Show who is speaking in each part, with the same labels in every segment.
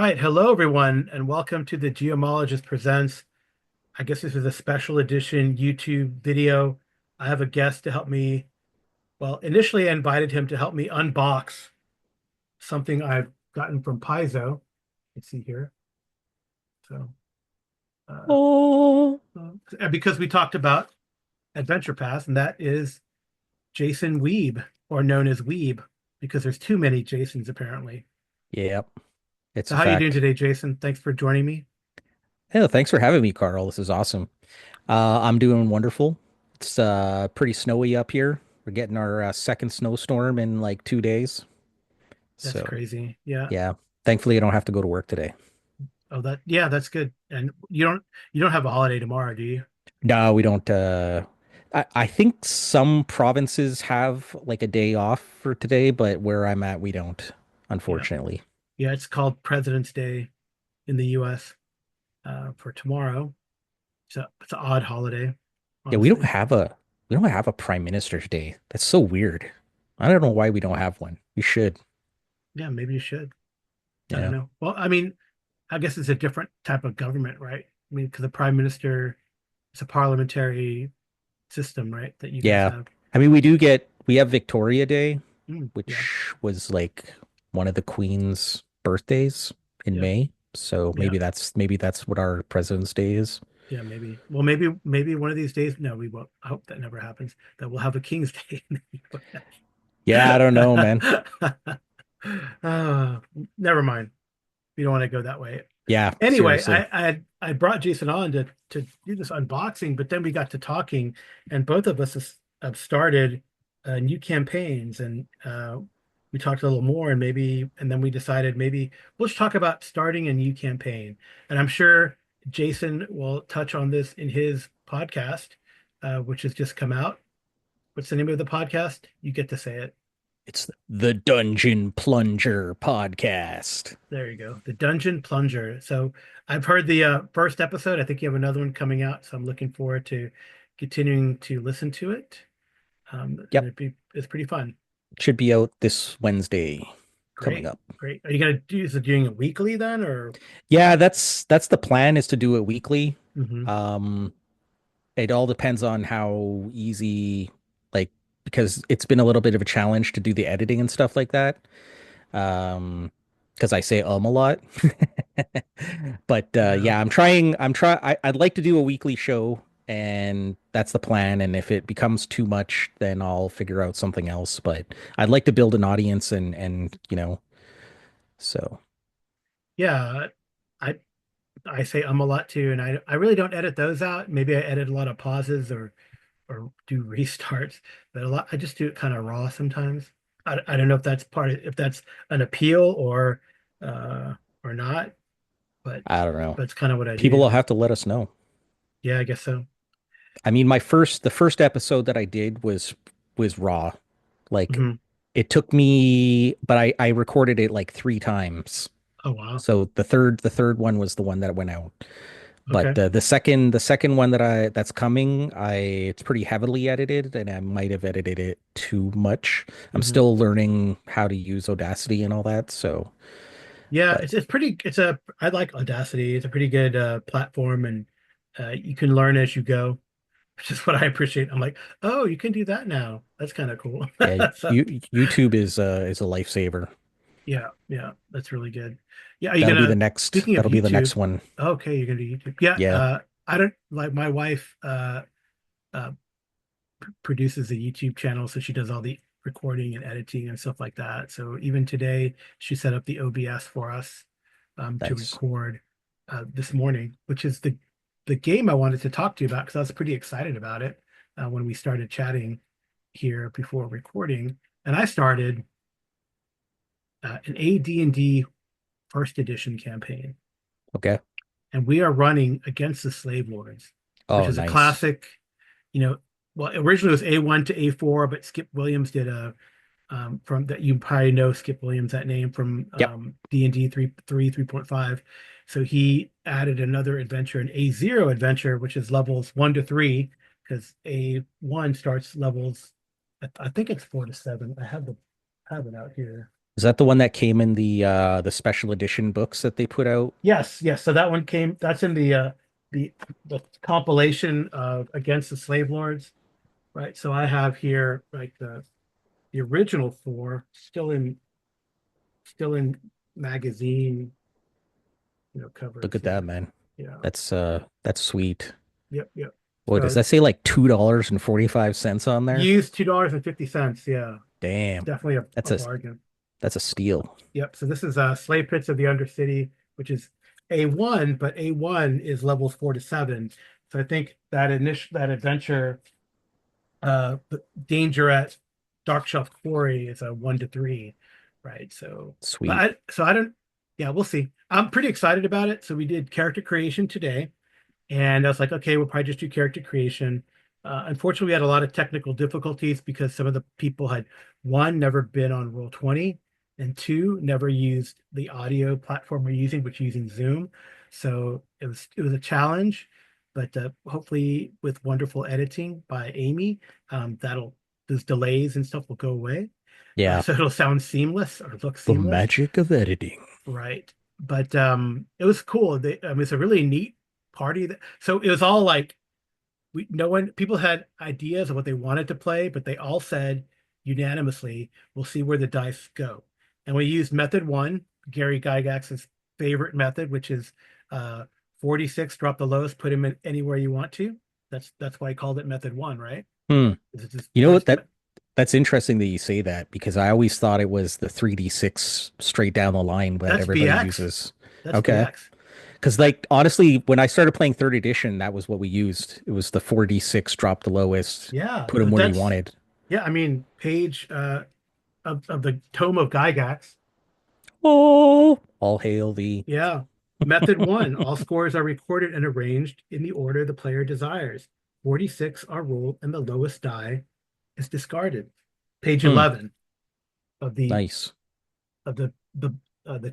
Speaker 1: right, hello everyone, and welcome to the Geomologist Presents. I guess this is a special edition YouTube video. I have a guest to help me. Well, initially I invited him to help me unbox something I've gotten from Paizo. Let's see here. So, uh,
Speaker 2: Oh,
Speaker 1: because we talked about Adventure Pass, and that is Jason Wiebe, or known as Wiebe, because there's too many Jasons apparently.
Speaker 2: yep. It's
Speaker 1: So,
Speaker 2: a
Speaker 1: how are you doing
Speaker 2: fact.
Speaker 1: today, Jason? Thanks for joining me.
Speaker 2: Hey, thanks for having me, Carl. This is awesome. I'm doing wonderful. It's pretty snowy up here. We're getting our second snowstorm in like 2 days.
Speaker 1: That's
Speaker 2: So,
Speaker 1: crazy. Yeah.
Speaker 2: yeah. Thankfully, I don't have to go to work today.
Speaker 1: Oh, yeah, that's good. And you don't have a holiday tomorrow, do you?
Speaker 2: No, we don't. I think some provinces have like a day off for today, but where I'm at, we don't,
Speaker 1: Yeah.
Speaker 2: unfortunately.
Speaker 1: Yeah, it's called President's Day in the US for tomorrow. So it's an odd holiday,
Speaker 2: Yeah,
Speaker 1: honestly.
Speaker 2: we don't have a prime minister's day. That's so weird. I don't know why we don't have one. We should.
Speaker 1: Yeah, maybe you should. I don't
Speaker 2: Yeah.
Speaker 1: know. Well, I mean, I guess it's a different type of government, right? I mean, because the prime minister, it's a parliamentary system, right? That you guys
Speaker 2: Yeah.
Speaker 1: have.
Speaker 2: I mean, we have Victoria Day,
Speaker 1: Yeah,
Speaker 2: which was like one of the Queen's birthdays in
Speaker 1: yeah,
Speaker 2: May. So
Speaker 1: yeah,
Speaker 2: maybe that's what our President's Day is.
Speaker 1: yeah. Maybe. Well, maybe one of these days. No, we won't. I hope that never happens. That we'll have a King's Day in the
Speaker 2: Yeah, I don't know, man.
Speaker 1: US. Uh, never mind. We don't want to go that way.
Speaker 2: Yeah,
Speaker 1: Anyway,
Speaker 2: seriously.
Speaker 1: I brought Jason on to do this unboxing, but then we got to talking, and both of us have started new campaigns, and we talked a little more, and then we decided maybe let's talk about starting a new campaign. And I'm sure Jason will touch on this in his podcast, which has just come out. What's the name of the podcast? You get to say it.
Speaker 2: It's the Dungeon Plunger podcast.
Speaker 1: There you go. The Dungeon Plunger. So I've heard the first episode. I think you have another one coming out. So I'm looking forward to continuing to listen to it. And
Speaker 2: Yep.
Speaker 1: it's pretty fun.
Speaker 2: Should be out this Wednesday coming
Speaker 1: Great.
Speaker 2: up.
Speaker 1: Great. Are you gonna do is it doing it weekly then or
Speaker 2: Yeah, that's the plan is to do it weekly.
Speaker 1: hmm
Speaker 2: Um, It all depends on how easy, like, because it's been a little bit of a challenge to do the editing and stuff like that. Because I say a lot. But
Speaker 1: yeah.
Speaker 2: yeah, I'd like to do a weekly show, and that's the plan. And if it becomes too much, then I'll figure out something else. But I'd like to build an audience so
Speaker 1: Yeah. I I say a lot too, and I really don't edit those out. Maybe I edit a lot of pauses or do restarts, but a lot I just do it kind of raw sometimes. I don't know if that's if that's an appeal uh or not, but
Speaker 2: I don't know.
Speaker 1: that's kind of what I
Speaker 2: People
Speaker 1: do.
Speaker 2: will have to let us know.
Speaker 1: Yeah, I guess so.
Speaker 2: I mean, the first episode that I did was raw. Like
Speaker 1: Hmm.
Speaker 2: it took me, but I recorded it like 3 times.
Speaker 1: Oh wow.
Speaker 2: So the third one was the one that went out. But
Speaker 1: Okay.
Speaker 2: the second one that's coming, I it's pretty heavily edited, and I might have edited it too much. I'm
Speaker 1: Hmm.
Speaker 2: still learning how to use Audacity and all that. So,
Speaker 1: Yeah,
Speaker 2: but
Speaker 1: it's pretty. I like Audacity. It's a pretty good platform, and you can learn as you go, which is what I appreciate. I'm like, oh, you can do that now. That's kind of cool.
Speaker 2: yeah,
Speaker 1: So
Speaker 2: YouTube is a lifesaver.
Speaker 1: yeah, yeah, that's really good. Yeah, are you gonna? Speaking of
Speaker 2: That'll be the next
Speaker 1: YouTube,
Speaker 2: one.
Speaker 1: okay, you're gonna do YouTube. Yeah,
Speaker 2: Yeah,
Speaker 1: I don't like my wife uh produces a YouTube channel, so she does all the recording and editing and stuff like that. So even today, she set up the OBS for us to
Speaker 2: nice.
Speaker 1: record this morning, which is the game I wanted to talk to you about because I was pretty excited about it when we started chatting here before recording. And I started an AD&D first edition campaign,
Speaker 2: Okay.
Speaker 1: and we are running against the Slave Lords, which
Speaker 2: Oh,
Speaker 1: is a
Speaker 2: nice.
Speaker 1: classic. You know, well, originally it was A1 to A4, but Skip Williams did a from that you probably know Skip Williams that name from
Speaker 2: Yep.
Speaker 1: D&D 3.5. So he added another adventure, an A0 adventure, which is levels 1 to 3, because A1 starts levels I think it's 4 to 7. I have it out here.
Speaker 2: Is that the one that came in the special edition books that they put out?
Speaker 1: Yes, yes. So that one came. That's in the the compilation of Against the Slave Lords, right? So I have here like the original four still in magazine, cover
Speaker 2: Look
Speaker 1: and
Speaker 2: at that,
Speaker 1: stuff.
Speaker 2: man.
Speaker 1: Yeah.
Speaker 2: That's sweet.
Speaker 1: Yep. Yep.
Speaker 2: Boy, does
Speaker 1: So
Speaker 2: that say like $2.45 on there?
Speaker 1: used $2.50. Yeah,
Speaker 2: Damn.
Speaker 1: definitely
Speaker 2: That's
Speaker 1: a
Speaker 2: a
Speaker 1: bargain.
Speaker 2: that's a steal.
Speaker 1: Yep. So this is Slave Pits of the Undercity, which is A1, but A1 is levels 4 to 7. So I think that adventure, the danger at Dark Shelf Quarry is a 1 to 3, right? So, but
Speaker 2: Sweet.
Speaker 1: I don't. Yeah, we'll see. I'm pretty excited about it. So we did character creation today. And I was like, okay, we'll probably just do character creation. Unfortunately, we had a lot of technical difficulties because some of the people had, one, never been on Roll20, and two, never used the audio platform we're using, which is using Zoom. So it was a challenge, but hopefully with wonderful editing by Amy, that'll those delays and stuff will go away.
Speaker 2: Yeah.
Speaker 1: So it'll sound seamless or look
Speaker 2: The
Speaker 1: seamless.
Speaker 2: magic of editing.
Speaker 1: Right. But it was cool. It's a really neat party so it was all like no one people had ideas of what they wanted to play, but they all said unanimously, we'll see where the dice go. And we used method one, Gary Gygax's favorite method, which is 46, drop the lowest, put him in anywhere you want to. That's why I called it method one, right?
Speaker 2: Hmm.
Speaker 1: It's just
Speaker 2: You know what
Speaker 1: first
Speaker 2: that's interesting that you say that because I always thought it was the 3D6 straight down the line that
Speaker 1: that's
Speaker 2: everybody
Speaker 1: BX.
Speaker 2: uses.
Speaker 1: That's
Speaker 2: Okay.
Speaker 1: BX.
Speaker 2: Because
Speaker 1: I,
Speaker 2: like honestly, when I started playing third edition, that was what we used. It was the 4D6 drop the lowest,
Speaker 1: yeah,
Speaker 2: put them where you
Speaker 1: that's
Speaker 2: wanted.
Speaker 1: yeah, I mean, page of the Tome of Gygax.
Speaker 2: Oh, all hail thee.
Speaker 1: Yeah. Method one, all scores are recorded and arranged in the order the player desires. 46 are rolled and the lowest die is discarded. Page
Speaker 2: Hmm.
Speaker 1: 11 of the
Speaker 2: Nice.
Speaker 1: of the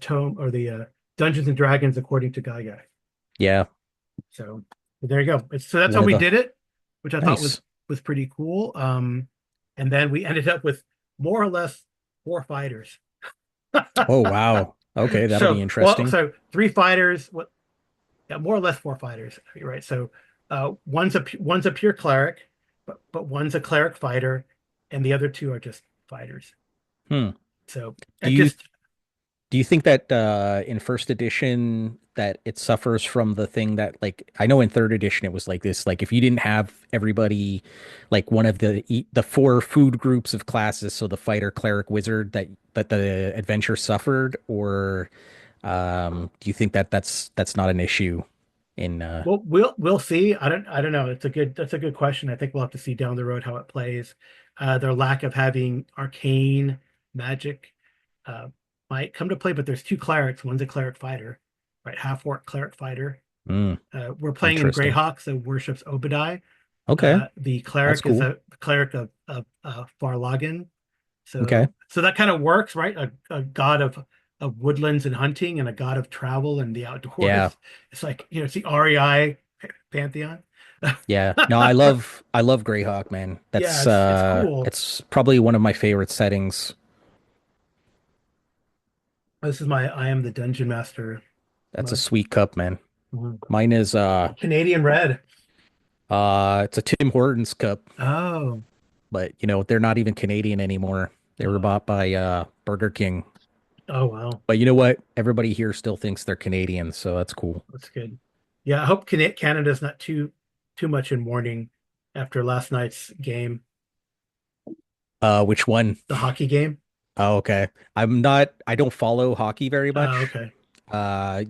Speaker 1: tome or the Dungeons and Dragons according to Gygax.
Speaker 2: Yeah.
Speaker 1: So there you go. So that's how
Speaker 2: One of
Speaker 1: we
Speaker 2: the
Speaker 1: did it, which I thought was
Speaker 2: nice.
Speaker 1: was pretty cool. And then we ended up with more or less four fighters.
Speaker 2: Oh wow. Okay, that'll be interesting.
Speaker 1: So three fighters, what, yeah, more or less four fighters, right? So one's a pure cleric, but one's a cleric fighter, and the other two are just fighters.
Speaker 2: Hmm.
Speaker 1: So
Speaker 2: Do
Speaker 1: it
Speaker 2: you
Speaker 1: just
Speaker 2: Do you think that in first edition that it suffers from the thing that like I know in third edition it was like this like if you didn't have everybody like one of the four food groups of classes so the fighter cleric wizard that the adventure suffered or do you think that that's not an issue in
Speaker 1: well, we'll see. I don't know. That's a good question. I think we'll have to see down the road how it plays. Their lack of having arcane magic uh, might come to play, but there's two clerics. One's a cleric fighter, right? Half orc cleric fighter.
Speaker 2: mm,
Speaker 1: We're playing in
Speaker 2: interesting.
Speaker 1: Greyhawk, so worships Obadiah.
Speaker 2: Okay,
Speaker 1: The
Speaker 2: that's
Speaker 1: cleric is
Speaker 2: cool.
Speaker 1: a cleric of Farlagon.
Speaker 2: Okay.
Speaker 1: So that kind of works, right? A god of woodlands and hunting, and a god of travel and the
Speaker 2: Yeah.
Speaker 1: outdoors. It's like it's the REI pantheon.
Speaker 2: Yeah. No, I love Greyhawk, man.
Speaker 1: Yeah,
Speaker 2: That's
Speaker 1: it's cool.
Speaker 2: it's probably one of my favorite settings.
Speaker 1: This is my I am the dungeon master
Speaker 2: That's a
Speaker 1: mug.
Speaker 2: sweet cup, man.
Speaker 1: Mhm.
Speaker 2: Mine is
Speaker 1: Canadian red.
Speaker 2: it's a Tim Hortons cup,
Speaker 1: Oh,
Speaker 2: but you know, they're not even Canadian anymore. They were
Speaker 1: uh,
Speaker 2: bought by Burger King.
Speaker 1: oh wow,
Speaker 2: But you know what? Everybody here still thinks they're Canadian, so that's cool.
Speaker 1: that's good. Yeah, I hope Canada's not too much in mourning after last night's game,
Speaker 2: Which one?
Speaker 1: the hockey game.
Speaker 2: Oh, okay. I don't follow hockey very much.
Speaker 1: Okay.
Speaker 2: Uh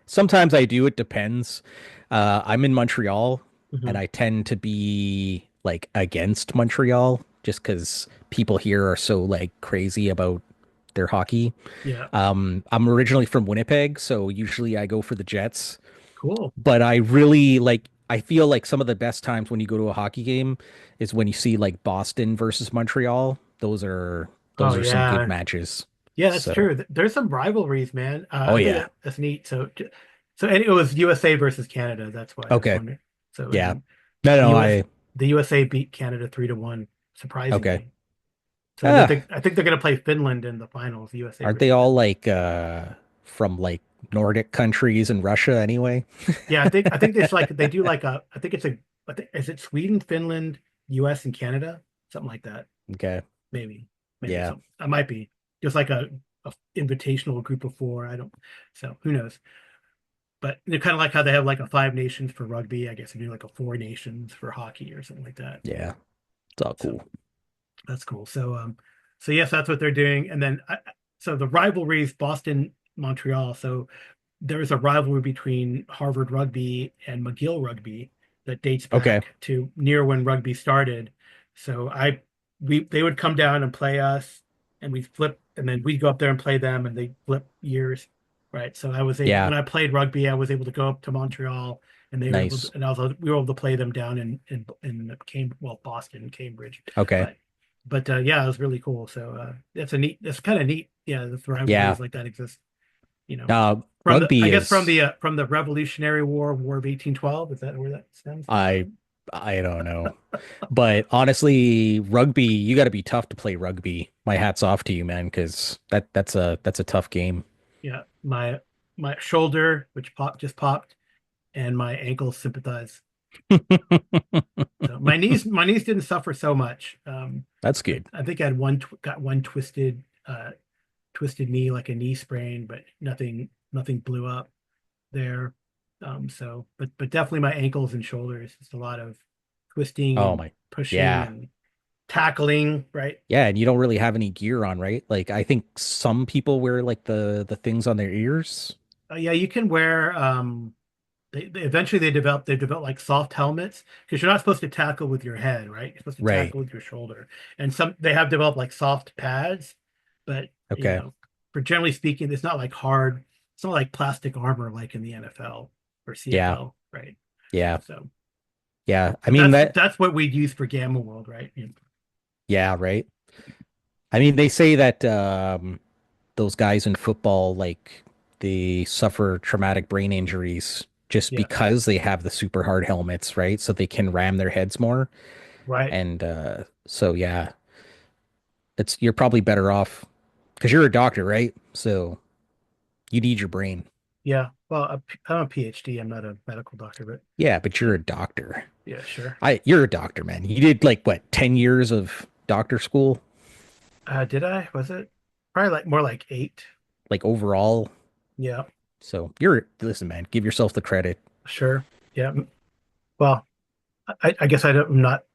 Speaker 2: Sometimes I do, it depends. I'm in Montreal and
Speaker 1: Hmm.
Speaker 2: I tend to be like against Montreal just because people here are so like crazy about their hockey.
Speaker 1: Yeah,
Speaker 2: I'm originally from Winnipeg, so usually I go for the Jets.
Speaker 1: cool.
Speaker 2: But I really like, I feel like some of the best times when you go to a hockey game is when you see like Boston versus Montreal.
Speaker 1: Oh
Speaker 2: Those are some good
Speaker 1: yeah.
Speaker 2: matches.
Speaker 1: Yeah, that's
Speaker 2: So,
Speaker 1: true. There's some rivalries, man.
Speaker 2: oh
Speaker 1: I think
Speaker 2: yeah.
Speaker 1: that's neat. And it was USA versus Canada. That's why I was
Speaker 2: Okay.
Speaker 1: wondering. So,
Speaker 2: Yeah.
Speaker 1: and
Speaker 2: No,
Speaker 1: the
Speaker 2: no,
Speaker 1: US, the USA beat Canada 3-1,
Speaker 2: okay.
Speaker 1: surprisingly. So
Speaker 2: Ah,
Speaker 1: I think they're going to play Finland in the finals, USA
Speaker 2: aren't they
Speaker 1: versus
Speaker 2: all
Speaker 1: Finland.
Speaker 2: like from like Nordic countries and Russia anyway?
Speaker 1: Yeah, I think it's like they do like a I think it's a I think is it Sweden, Finland, US, and Canada, something like that.
Speaker 2: Okay.
Speaker 1: Maybe maybe
Speaker 2: Yeah.
Speaker 1: some. I might be just like a invitational group of four. I don't. So who knows? But they're kind of like how they have like a five nations for rugby. I guess they do like a four nations for hockey or something like that.
Speaker 2: Yeah. It's all
Speaker 1: So
Speaker 2: cool.
Speaker 1: that's cool. So yes, that's what they're doing. And then so the rivalries Boston, Montreal. So there's a rivalry between Harvard Rugby and McGill Rugby that dates
Speaker 2: Okay.
Speaker 1: back to near when rugby started. So I we they would come down and play us, and we'd flip, and then we'd go up there and play them, and they flip years, right? So I was able
Speaker 2: Yeah.
Speaker 1: when I played rugby, I was able to go up to Montreal, and they were able to,
Speaker 2: Nice.
Speaker 1: and we were able to play them down in Cambridge, well, Boston, Cambridge,
Speaker 2: Okay.
Speaker 1: but yeah, it was really cool. So it's kind of neat. Yeah, the
Speaker 2: Yeah.
Speaker 1: rivalries like that exist, you know from the I
Speaker 2: Rugby
Speaker 1: guess
Speaker 2: is
Speaker 1: from the Revolutionary War, War of 1812. Is that where that stems
Speaker 2: I
Speaker 1: from?
Speaker 2: I don't know. But honestly, rugby, you got to be tough to play rugby. My hat's off to you, man, because that's a tough game.
Speaker 1: Yeah, my shoulder, which popped, and my ankle sympathize. So my knees didn't suffer so much.
Speaker 2: That's good.
Speaker 1: I think I had got one twisted knee, like a knee sprain, but nothing blew up there. But definitely my ankles and shoulders. It's a lot of twisting
Speaker 2: Oh
Speaker 1: and
Speaker 2: my.
Speaker 1: pushing
Speaker 2: Yeah.
Speaker 1: and tackling, right?
Speaker 2: Yeah, and you don't really have any gear on, right? Like I think some people wear like the things on their ears.
Speaker 1: Yeah, you can wear they eventually they develop like soft helmets because you're not supposed to tackle with your head, right? You're supposed to
Speaker 2: Right.
Speaker 1: tackle with your shoulder. And some they have developed like soft pads, but
Speaker 2: Okay.
Speaker 1: for generally speaking, it's not like hard, it's not like plastic armor like in the NFL or
Speaker 2: Yeah.
Speaker 1: CFL, right?
Speaker 2: Yeah.
Speaker 1: So
Speaker 2: Yeah. I
Speaker 1: but
Speaker 2: mean that
Speaker 1: that's what we'd use for Gamma World, right?
Speaker 2: yeah, right. I mean they say that those guys in football like they suffer traumatic brain injuries just
Speaker 1: Yeah,
Speaker 2: because they have the super hard helmets, right? So they can ram their heads more.
Speaker 1: right.
Speaker 2: And so yeah, it's you're probably better off because you're a doctor, right? So you need your brain.
Speaker 1: Yeah. Well, I'm a PhD. I'm not a medical doctor, but
Speaker 2: Yeah, but you're
Speaker 1: yeah,
Speaker 2: a doctor.
Speaker 1: yeah, sure.
Speaker 2: You're a doctor, man. You did like what, 10 years of doctor school?
Speaker 1: Did I? Was it probably like more like eight?
Speaker 2: Like overall.
Speaker 1: Yeah,
Speaker 2: So listen, man, give yourself the credit.
Speaker 1: sure. Yeah. Well, I guess I'm not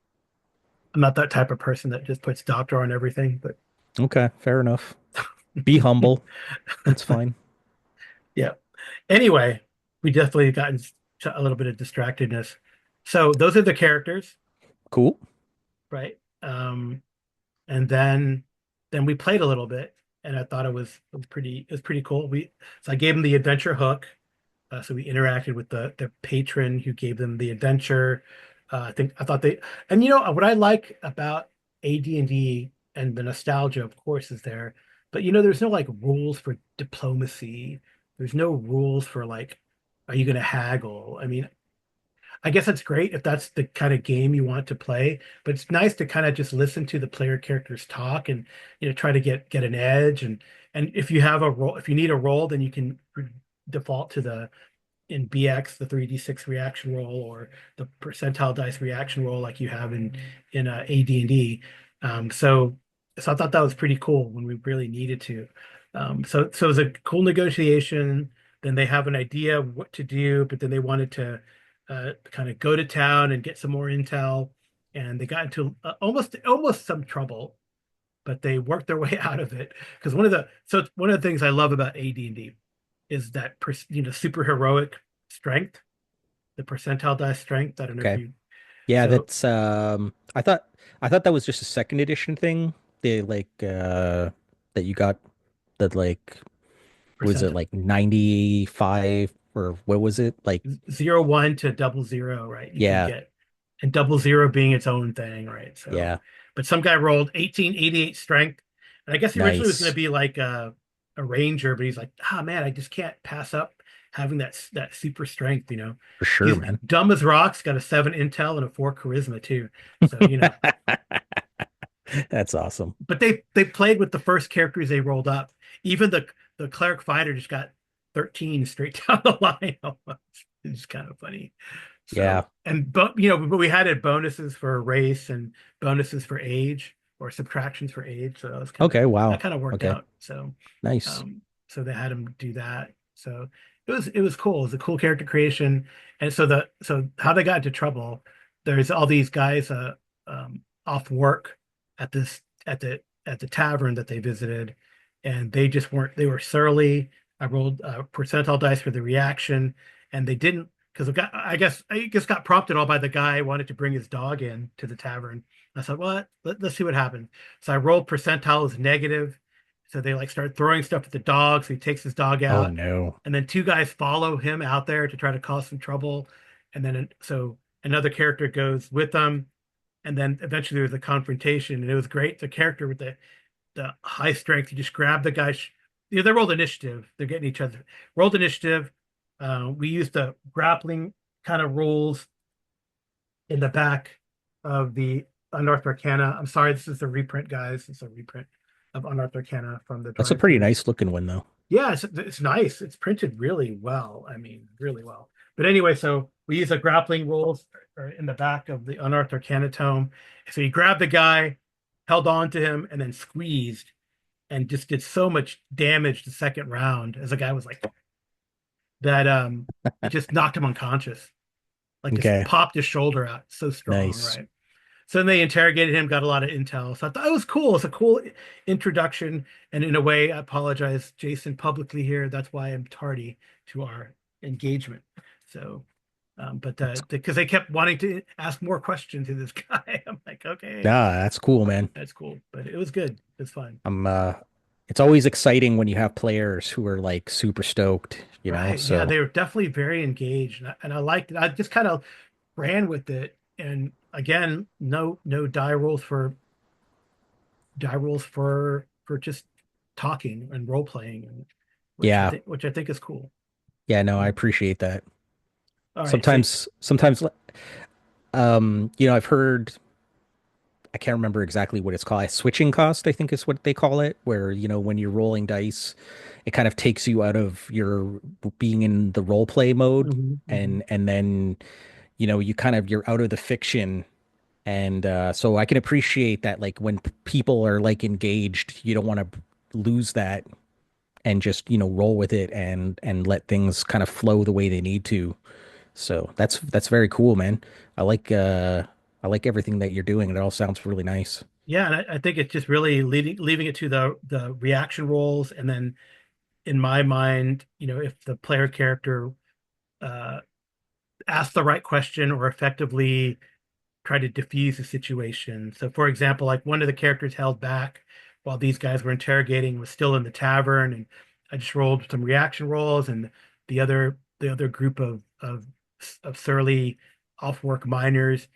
Speaker 1: that type of person that just puts doctor on everything, but
Speaker 2: Okay, fair enough. Be humble. It's fine.
Speaker 1: yeah. Anyway, we definitely gotten a little bit of distractedness. So those are the characters,
Speaker 2: Cool.
Speaker 1: right? And then we played a little bit, and I thought it was pretty cool. We so I gave them the adventure hook. So we interacted with the patron who gave them the adventure. I thought they, and what I like about AD&D and the nostalgia, of course, is there, but there's no like rules for diplomacy. There's no rules for like, are you going to haggle? I mean, I guess it's great if that's the kind of game you want to play, but it's nice to kind of just listen to the player characters talk and try to get an edge, and if you have a role, if you need a role, then you can default to the in BX, the 3d6 reaction roll or the percentile dice reaction roll like you have in AD&D. So I thought that was pretty cool when we really needed to. So it was a cool negotiation. Then they have an idea of what to do, but then they wanted to kind of go to town and get some more intel, and they got into almost some trouble, but they worked their way out of it because one of the things I love about AD&D is that super heroic strength, the percentile die strength. I don't know if
Speaker 2: Okay.
Speaker 1: you
Speaker 2: Yeah,
Speaker 1: so
Speaker 2: that's I thought that was just a second edition thing. They like that you got that like was
Speaker 1: percent
Speaker 2: it like 95 or what was it? Like
Speaker 1: 0 1 to 00, right? You can
Speaker 2: yeah,
Speaker 1: get, and 00 being its own thing, right? So,
Speaker 2: yeah.
Speaker 1: but some guy rolled 1888 strength, and I guess he originally was going to
Speaker 2: Nice.
Speaker 1: be like a ranger, but he's like, ah, man, I just can't pass up having that super strength.
Speaker 2: For sure,
Speaker 1: He's
Speaker 2: man.
Speaker 1: dumb as rocks, got a 7 intel and a 4 charisma too. So
Speaker 2: That's awesome.
Speaker 1: But they played with the first characters they rolled up. Even the cleric fighter just got 13 straight down the line almost. It's kind of funny.
Speaker 2: Yeah.
Speaker 1: So, and but you know, but we had it bonuses for race and bonuses for age or subtractions for age. So
Speaker 2: Okay.
Speaker 1: that
Speaker 2: Wow.
Speaker 1: kind of worked
Speaker 2: Okay.
Speaker 1: out. So,
Speaker 2: Nice.
Speaker 1: um, so they had him do that. So it was cool. It was a cool character creation. And so how they got into trouble, there's all these guys off work at this at the tavern that they visited, and they just weren't they were surly. I rolled percentile dice for the reaction, and they didn't because I guess got prompted all by the guy who wanted to bring his dog in to the tavern. I said, "What? Let's see what happens." So I rolled percentile as negative. So they like start throwing stuff at the dog. So he takes his dog
Speaker 2: Oh
Speaker 1: out,
Speaker 2: no.
Speaker 1: and then two guys follow him out there to try to cause some trouble. And then so another character goes with them, and then eventually there's a confrontation, and it was great. The character with the high strength, you just grab the guy. They rolled initiative. They're getting each other. Rolled initiative. We used the grappling kind of rules in the back of the Unearthed Arcana. I'm sorry, this is a reprint, guys. It's a reprint of Unearthed Arcana from the
Speaker 2: That's a pretty
Speaker 1: drive-throughs.
Speaker 2: nice looking one though.
Speaker 1: Yeah, it's nice. It's printed really well. I mean, really well. But anyway, so we use a grappling rules in the back of the Unearthed Arcana tome. So you grab the guy, held on to him, and then squeezed, and just did so much damage the second round as the guy was like that. It just knocked him unconscious, like just
Speaker 2: Okay.
Speaker 1: popped his shoulder out. So strong,
Speaker 2: Nice.
Speaker 1: right? So then they interrogated him, got a lot of intel. So I thought it was cool. It's a cool introduction. And in a way, I apologize, Jason, publicly here. That's why I'm tardy to our engagement. So, but
Speaker 2: That's,
Speaker 1: because they kept wanting to ask more questions to this guy, I'm like, okay,
Speaker 2: that's cool, man.
Speaker 1: that's cool. But it was good. It's fun.
Speaker 2: I'm it's always exciting when you have players who are like super stoked, you know?
Speaker 1: Right. Yeah,
Speaker 2: So
Speaker 1: they were definitely very engaged. And I liked it. I just kind of ran with it. And again, no die rules for just talking and role playing, and
Speaker 2: yeah.
Speaker 1: which I think is cool.
Speaker 2: Yeah, no, I
Speaker 1: Um,
Speaker 2: appreciate that.
Speaker 1: all right, so
Speaker 2: Sometimes I've heard I can't remember exactly what it's called. Switching cost, I think is what they call it, where, when you're rolling dice, it kind of takes you out of your being in the role play mode
Speaker 1: mhm, mhm.
Speaker 2: and then, you're out of the fiction. And so I can appreciate that, like when people are like engaged, you don't want to lose that and just, roll with it and let things kind of flow the way they need to. So that's very cool, man. I like uh I like everything that you're doing. It all sounds really nice.
Speaker 1: Yeah, and I think it's just really leaving it to the reaction roles, and then in my mind, if the player character uh, asks the right question or effectively try to diffuse the situation. So, for example, like one of the characters held back while these guys were interrogating was still in the tavern, and I just rolled some reaction rolls, and the other group of surly off-work miners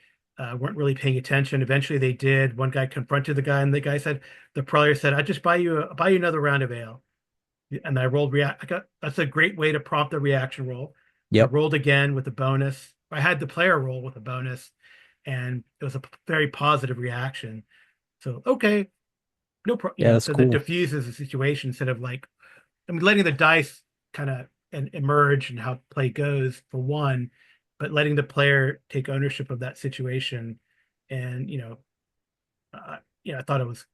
Speaker 1: weren't really paying attention. Eventually, they did. One guy confronted the guy, and the guy said, "The player said, I just buy you another round of ale." And I rolled react. That's a great way to prompt the reaction roll. I
Speaker 2: Yep.
Speaker 1: rolled again with a bonus. I had the player roll with a bonus, and it was a very positive reaction. So okay, no problem.
Speaker 2: Yeah, that's
Speaker 1: So that
Speaker 2: cool.
Speaker 1: diffuses the situation instead of like, I mean, letting the dice kind of emerge and how play goes for one, but letting the player take ownership of that situation. And I thought it was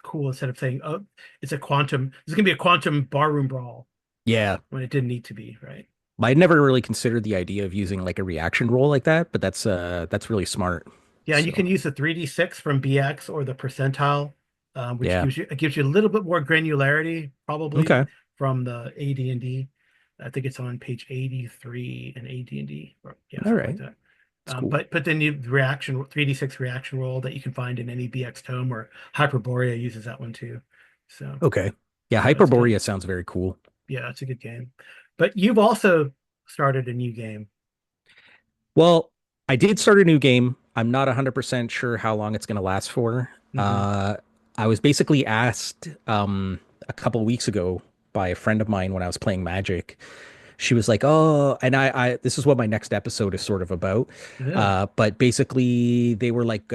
Speaker 1: cool instead of saying, oh, it's gonna be a quantum barroom brawl
Speaker 2: Yeah.
Speaker 1: when it didn't need to be, right?
Speaker 2: I'd never really considered the idea of using like a reaction roll like that, but that's really smart.
Speaker 1: Yeah, and you
Speaker 2: So,
Speaker 1: can use the 3d6 from BX or the percentile, which
Speaker 2: yeah.
Speaker 1: gives you a little bit more granularity, probably
Speaker 2: Okay.
Speaker 1: from the AD&D. I think it's on page 83 in AD&D, or yeah,
Speaker 2: All
Speaker 1: something like
Speaker 2: right.
Speaker 1: that.
Speaker 2: That's cool.
Speaker 1: But then you reaction 3d6 reaction roll that you can find in any BX tome, or Hyperborea uses that one too. So
Speaker 2: Okay. Yeah,
Speaker 1: it's good.
Speaker 2: Hyperborea sounds very cool.
Speaker 1: Yeah, it's a good game. But you've also started a new game.
Speaker 2: Well, I did start a new game. I'm not 100% sure how long it's going to last for.
Speaker 1: Hmm.
Speaker 2: I was basically asked a couple weeks ago by a friend of mine when I was playing Magic. She was like, "Oh," and this is what my next episode is sort of about.
Speaker 1: Yeah.
Speaker 2: But basically, they were like,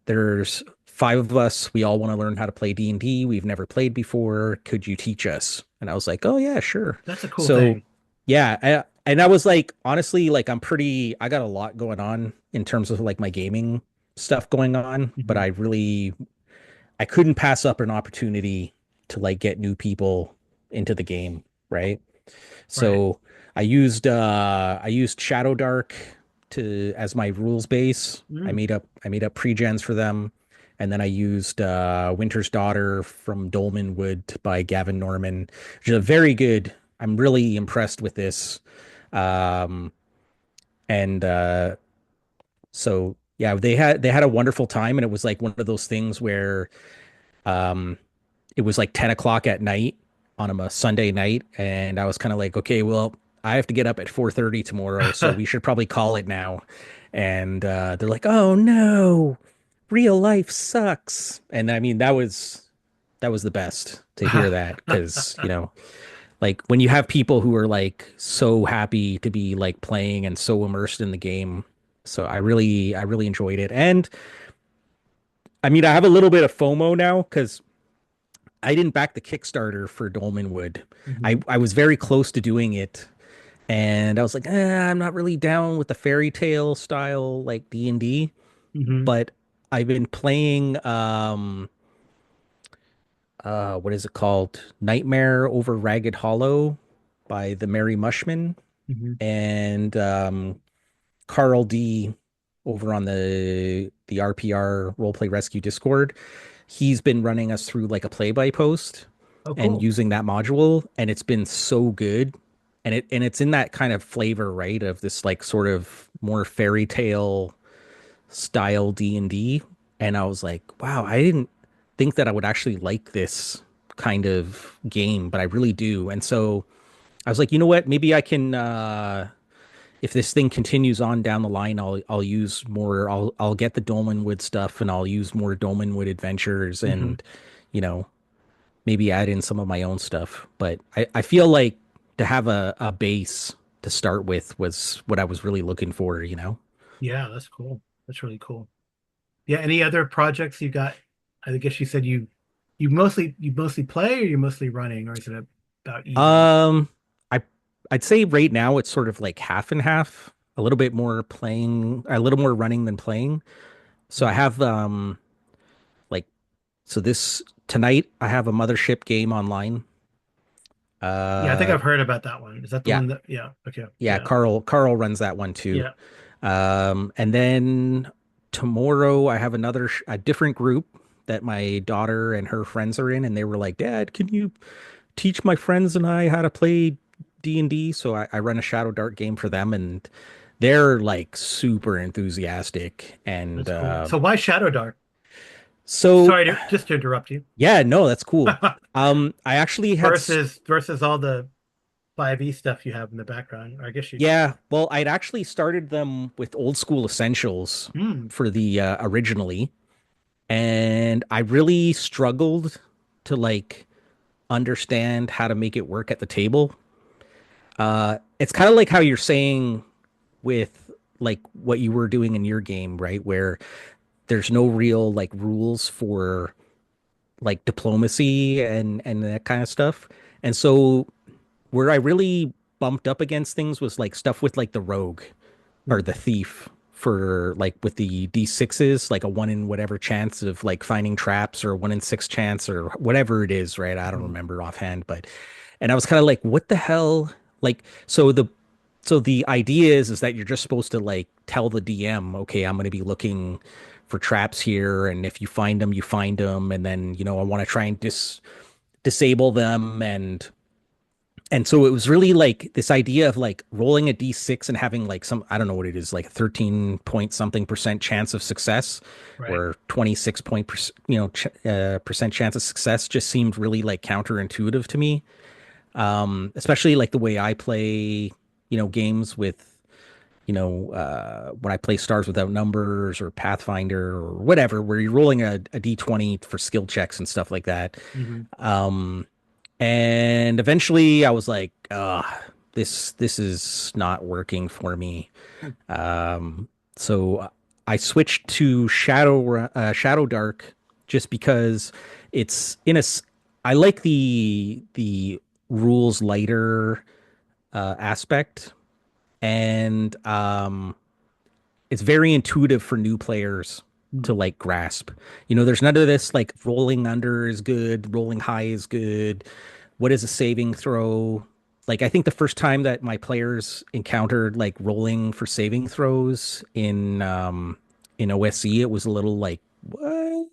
Speaker 2: "There's five of us, we all want to learn how to play D&D. We've never played before. Could you teach us? And I was like, oh yeah, sure.
Speaker 1: That's a cool
Speaker 2: So
Speaker 1: thing.
Speaker 2: yeah, and I was like, honestly, like I got a lot going on in terms of like my gaming stuff going on, but
Speaker 1: Hmm.
Speaker 2: I couldn't pass up an opportunity to like get new people into the game, right?
Speaker 1: Right.
Speaker 2: So I used Shadow Dark to as my rules base.
Speaker 1: Mm.
Speaker 2: I made up pre-gens for them. And then I used Winter's Daughter from Dolmen Wood by Gavin Norman, which is a very good. I'm really impressed with this. Um, and so yeah, they had a wonderful time, and it was like one of those things where um, it was like 10 o'clock at night on a Sunday night, and I was kind of like, okay, well, I have to get up at 4:30 tomorrow, so we should probably call it now. And they're like, oh no, real life sucks. And I mean, that was the best to hear that because, you know, like when you have people who are like so happy to be like playing and so immersed in the game. So I really enjoyed it. And I mean, I have a little bit of FOMO now because I didn't back the Kickstarter for Dolmenwood.
Speaker 1: Hmm.
Speaker 2: I was very close to doing it, and I was like, I'm not really down with the fairy tale style like D&D,
Speaker 1: Hmm.
Speaker 2: but I've been playing what is it called? Nightmare Over Ragged Hollow by the Merry Mushman
Speaker 1: Hmm.
Speaker 2: and Carl D over on the RPR Roleplay Rescue Discord. He's been running us through like a play-by post
Speaker 1: Oh,
Speaker 2: and
Speaker 1: cool.
Speaker 2: using that module, and it's been so good. And it's in that kind of flavor, right? Of this like sort of more fairy tale style D&D. And I was like, wow, I didn't think that I would actually like this kind of game, but I really do. And so I was like, you know what? Maybe I can if this thing continues on down the line, I'll use more. I'll get the Dolmenwood stuff, and I'll use more Dolmenwood adventures,
Speaker 1: Hmm.
Speaker 2: and you know maybe add in some of my own stuff. But I feel like to have a base to start with was what I was really looking for. You know.
Speaker 1: Yeah, that's cool. That's really cool. Yeah. Any other projects you got? I guess you said you mostly play or you're mostly running, or is it about even?
Speaker 2: Um, I I'd say right now it's sort of like half and half. A little bit more playing, a little more running than playing. So I
Speaker 1: Mm.
Speaker 2: have like so this tonight I have a mothership game online.
Speaker 1: Yeah, I think
Speaker 2: Uh
Speaker 1: I've heard about that one. Is that the
Speaker 2: yeah,
Speaker 1: one that? Yeah. Okay.
Speaker 2: yeah,
Speaker 1: Yeah.
Speaker 2: Carl runs that one too.
Speaker 1: Yeah.
Speaker 2: And then tomorrow I have a different group that my daughter and her friends are in, and they were like, "Dad, can you teach my friends and I how to play D&D?" So I run a Shadow Dart game for them, and they're like super enthusiastic. And
Speaker 1: That's cool. So why Shadow Dark?
Speaker 2: so
Speaker 1: Sorry to just to interrupt you.
Speaker 2: yeah, no, that's cool. I actually
Speaker 1: Versus all the 5e stuff you have in the background. I guess you.
Speaker 2: yeah, well, I'd actually started them with Old School Essentials
Speaker 1: Hmm.
Speaker 2: for the originally, and I really struggled to like understand how to make it work at the table. It's kind of like how you're saying with like what you were doing in your game, right? Where there's no real like rules for like diplomacy and that kind of stuff. And so where I really bumped up against things was like stuff with like the rogue or the thief for like with the D6s, like a one in whatever chance of like finding traps or a 1 in 6 chance or whatever it is, right? I don't
Speaker 1: Mhm.
Speaker 2: remember offhand, but and I was kind of like, what the hell? Like, so the idea is that you're just supposed to like tell the DM, okay, I'm going to be looking for traps here, and if you find them, and then you know I want to try and disable them, and so it was really like this idea of like rolling a d6 and having like some, I don't know what it is, like a 13 point something percent chance of success
Speaker 1: Right.
Speaker 2: or 26 point, percent chance of success just seemed really like counterintuitive to me. Especially like the way I play, you know, games with, when I play Stars Without Numbers or Pathfinder or whatever, where you're rolling a d20 for skill checks and stuff like that.
Speaker 1: Hmm.
Speaker 2: Um, and eventually I was like, this is not working for me. So I switched to Shadow Dark just because it's in a I like the rules lighter aspect, and it's very intuitive for new players to
Speaker 1: Mm.
Speaker 2: like grasp. You know, there's none of this like rolling under is good, rolling high is good. What is a saving throw? Like I think the first time that my players encountered like rolling for saving throws in OSE, it was a little like, what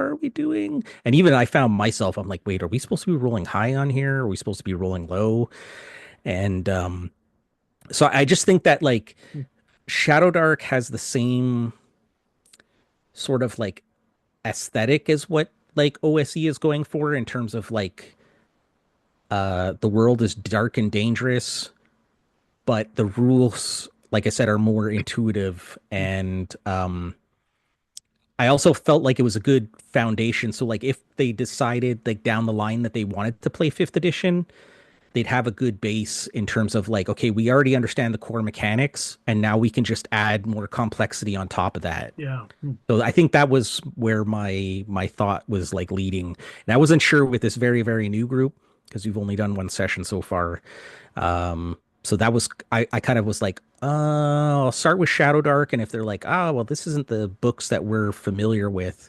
Speaker 2: are we doing? And even I found myself, I'm like, wait, are we supposed to be rolling high on here? Are we supposed to be rolling low? And so I just think that like
Speaker 1: Mm.
Speaker 2: Shadow Dark has the same sort of like aesthetic as what like OSE is going for in terms of like the world is dark and dangerous, but the rules, like I said, are more intuitive.
Speaker 1: Mm.
Speaker 2: And I also felt like it was a good foundation. So like if they decided like down the line that they wanted to play fifth edition, they'd have a good base in terms of like, okay, we already understand the core mechanics, and now we can just add more complexity on top of that.
Speaker 1: Yeah. Mm.
Speaker 2: So I think that was where my thought was like leading. And I wasn't sure with this very, very new group because we've only done one session so far. So that was I kind of was like, I'll start with Shadow Dark, and if they're like, oh well, this isn't the books that we're familiar with,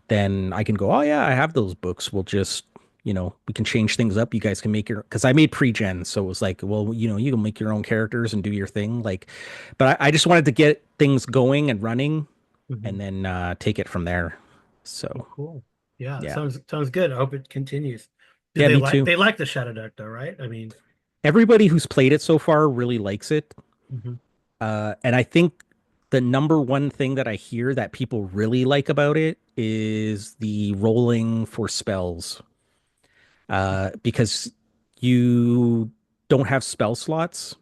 Speaker 2: then I can go, oh yeah, I have those books. We'll just, we can change things up. You guys can make your, because I made pre-gen, so it was like, well, you can make your own characters and do your thing. Like, but I just wanted to get things going and running,
Speaker 1: Mhm.
Speaker 2: and then take it from there.
Speaker 1: Oh,
Speaker 2: So
Speaker 1: cool. Yeah,
Speaker 2: yeah,
Speaker 1: sounds good. I hope it continues. Do
Speaker 2: yeah, me too.
Speaker 1: they like the Shadow Deck though, right? I mean,
Speaker 2: Everybody who's played it so far really likes it.
Speaker 1: mhm.
Speaker 2: And I think the number one thing that I hear that people really like about it is the rolling for spells. Because you don't have spell slots.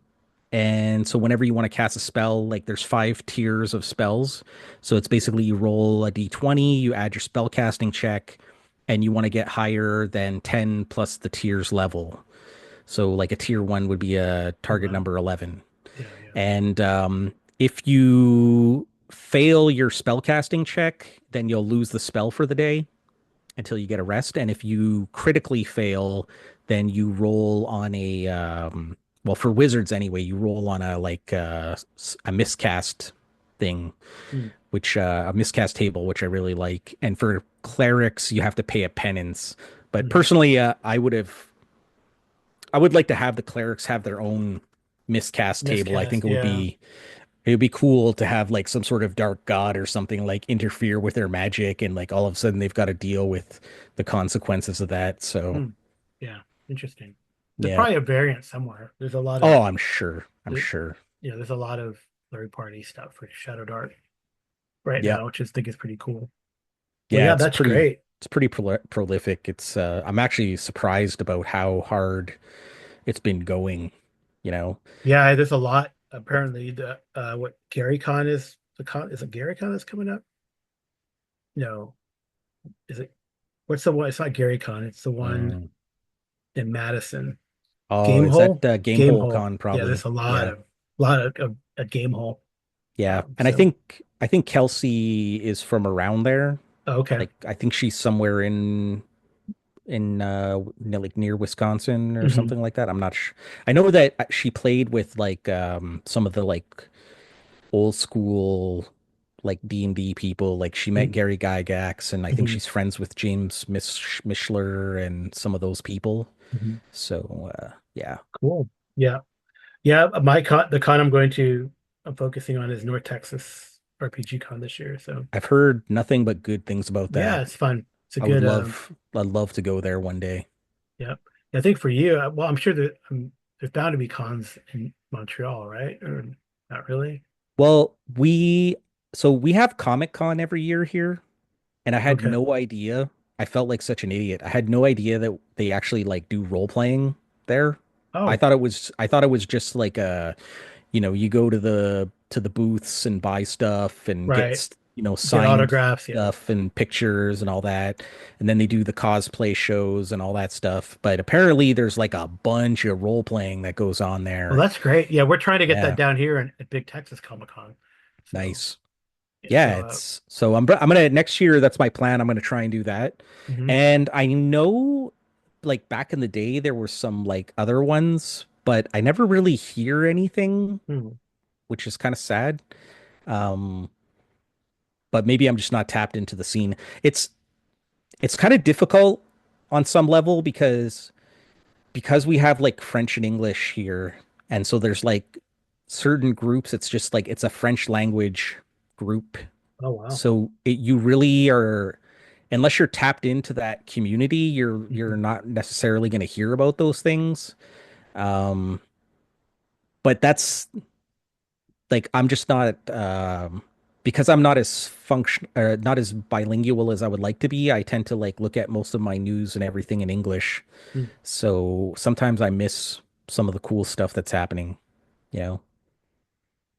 Speaker 2: And so whenever you want to cast a spell, like there's 5 tiers of spells. So it's basically you roll a d20, you add your spell casting check, and you want to get higher than 10 plus the tier's level. So like a tier 1 would be a target
Speaker 1: 11.
Speaker 2: number 11.
Speaker 1: Yeah, yeah.
Speaker 2: And if you fail your spell casting check, then you'll lose the spell for the day until you get a rest. And if you critically fail, then you roll on a well, for wizards anyway, you roll on a like a miscast thing,
Speaker 1: Mm.
Speaker 2: which a miscast table, which I really like. And for clerics, you have to pay a penance. But
Speaker 1: Mhm.
Speaker 2: personally, I would like to have the clerics have their own miscast table. I think
Speaker 1: Miscast, yeah.
Speaker 2: it would be cool to have like some sort of dark god or something like interfere with their magic, and like all of a sudden they've got to deal with the consequences of that. So
Speaker 1: Mm. Yeah, interesting. There's
Speaker 2: yeah.
Speaker 1: probably a variant somewhere. There's a lot of
Speaker 2: Oh, I'm sure. I'm
Speaker 1: there-
Speaker 2: sure.
Speaker 1: there's a lot of third party stuff for Shadow Dark right
Speaker 2: Yeah.
Speaker 1: now, which I think is pretty cool. Well,
Speaker 2: Yeah,
Speaker 1: yeah, that's great.
Speaker 2: it's pretty prolific. It's I'm actually surprised about how hard it's been going, you know.
Speaker 1: Yeah, there's a lot. Apparently, the what Gary Con is the con is it Gary Con that's coming up? No, is it? What's the one? It's not Gary Con. It's the one
Speaker 2: Mm.
Speaker 1: in Madison.
Speaker 2: Oh,
Speaker 1: Game
Speaker 2: is that
Speaker 1: Hole.
Speaker 2: Game
Speaker 1: Game
Speaker 2: Hole
Speaker 1: Hole.
Speaker 2: Con
Speaker 1: Yeah,
Speaker 2: probably?
Speaker 1: there's a
Speaker 2: Yeah.
Speaker 1: lot of a Game Hole.
Speaker 2: Yeah. And
Speaker 1: So
Speaker 2: I think Kelsey is from around there.
Speaker 1: okay.
Speaker 2: Like I think she's somewhere like near Wisconsin or
Speaker 1: Hmm.
Speaker 2: something like that. I'm not sure. I know that she played with like some of the like old school like D&D people. Like she met Gary Gygax, and I think
Speaker 1: Hmm.
Speaker 2: she's friends with James Mishler and some of those people.
Speaker 1: Hmm.
Speaker 2: So yeah.
Speaker 1: Cool. Yeah. Yeah. The con I'm focusing on is North Texas RPG Con this year. So
Speaker 2: I've heard nothing but good things about
Speaker 1: yeah,
Speaker 2: that.
Speaker 1: it's fun. It's a good
Speaker 2: I'd love to go there one day.
Speaker 1: yeah. I think for you, well, I'm sure that there's bound to be cons in Montreal, right? Or not really?
Speaker 2: Well, we have Comic Con every year here, and I had
Speaker 1: Okay.
Speaker 2: no idea. I felt like such an idiot. I had no idea that they actually like do role playing there.
Speaker 1: Oh,
Speaker 2: I thought it was just like you go to the booths and buy stuff and
Speaker 1: right. Get
Speaker 2: signed
Speaker 1: autographs. Yeah.
Speaker 2: stuff and pictures and all that. And then they do the cosplay shows and all that stuff. But apparently there's like a bunch of role playing that goes on
Speaker 1: Well,
Speaker 2: there.
Speaker 1: that's great. Yeah, we're trying to get that
Speaker 2: Yeah,
Speaker 1: down here at Big Texas Comic Con. So
Speaker 2: nice. Yeah,
Speaker 1: So,
Speaker 2: it's so I'm gonna next year, that's my plan. I'm gonna try and do that.
Speaker 1: mhm.
Speaker 2: And I know like back in the day there were some like other ones, but I never really hear anything,
Speaker 1: Hmm.
Speaker 2: which is kind of sad. Um, but maybe I'm just not tapped into the scene. It's it's kind of difficult on some level because we have like French and English here, and so there's like certain groups, it's just like it's a French language group.
Speaker 1: Oh wow.
Speaker 2: So you really are, unless you're tapped into that community, you're
Speaker 1: Mhm.
Speaker 2: not necessarily going to hear about those things. Um, but that's like I'm just not because I'm not as not as bilingual as I would like to be. I tend to like look at most of my news and everything in English.
Speaker 1: Hmm.
Speaker 2: So sometimes I miss some of the cool stuff that's happening, you know.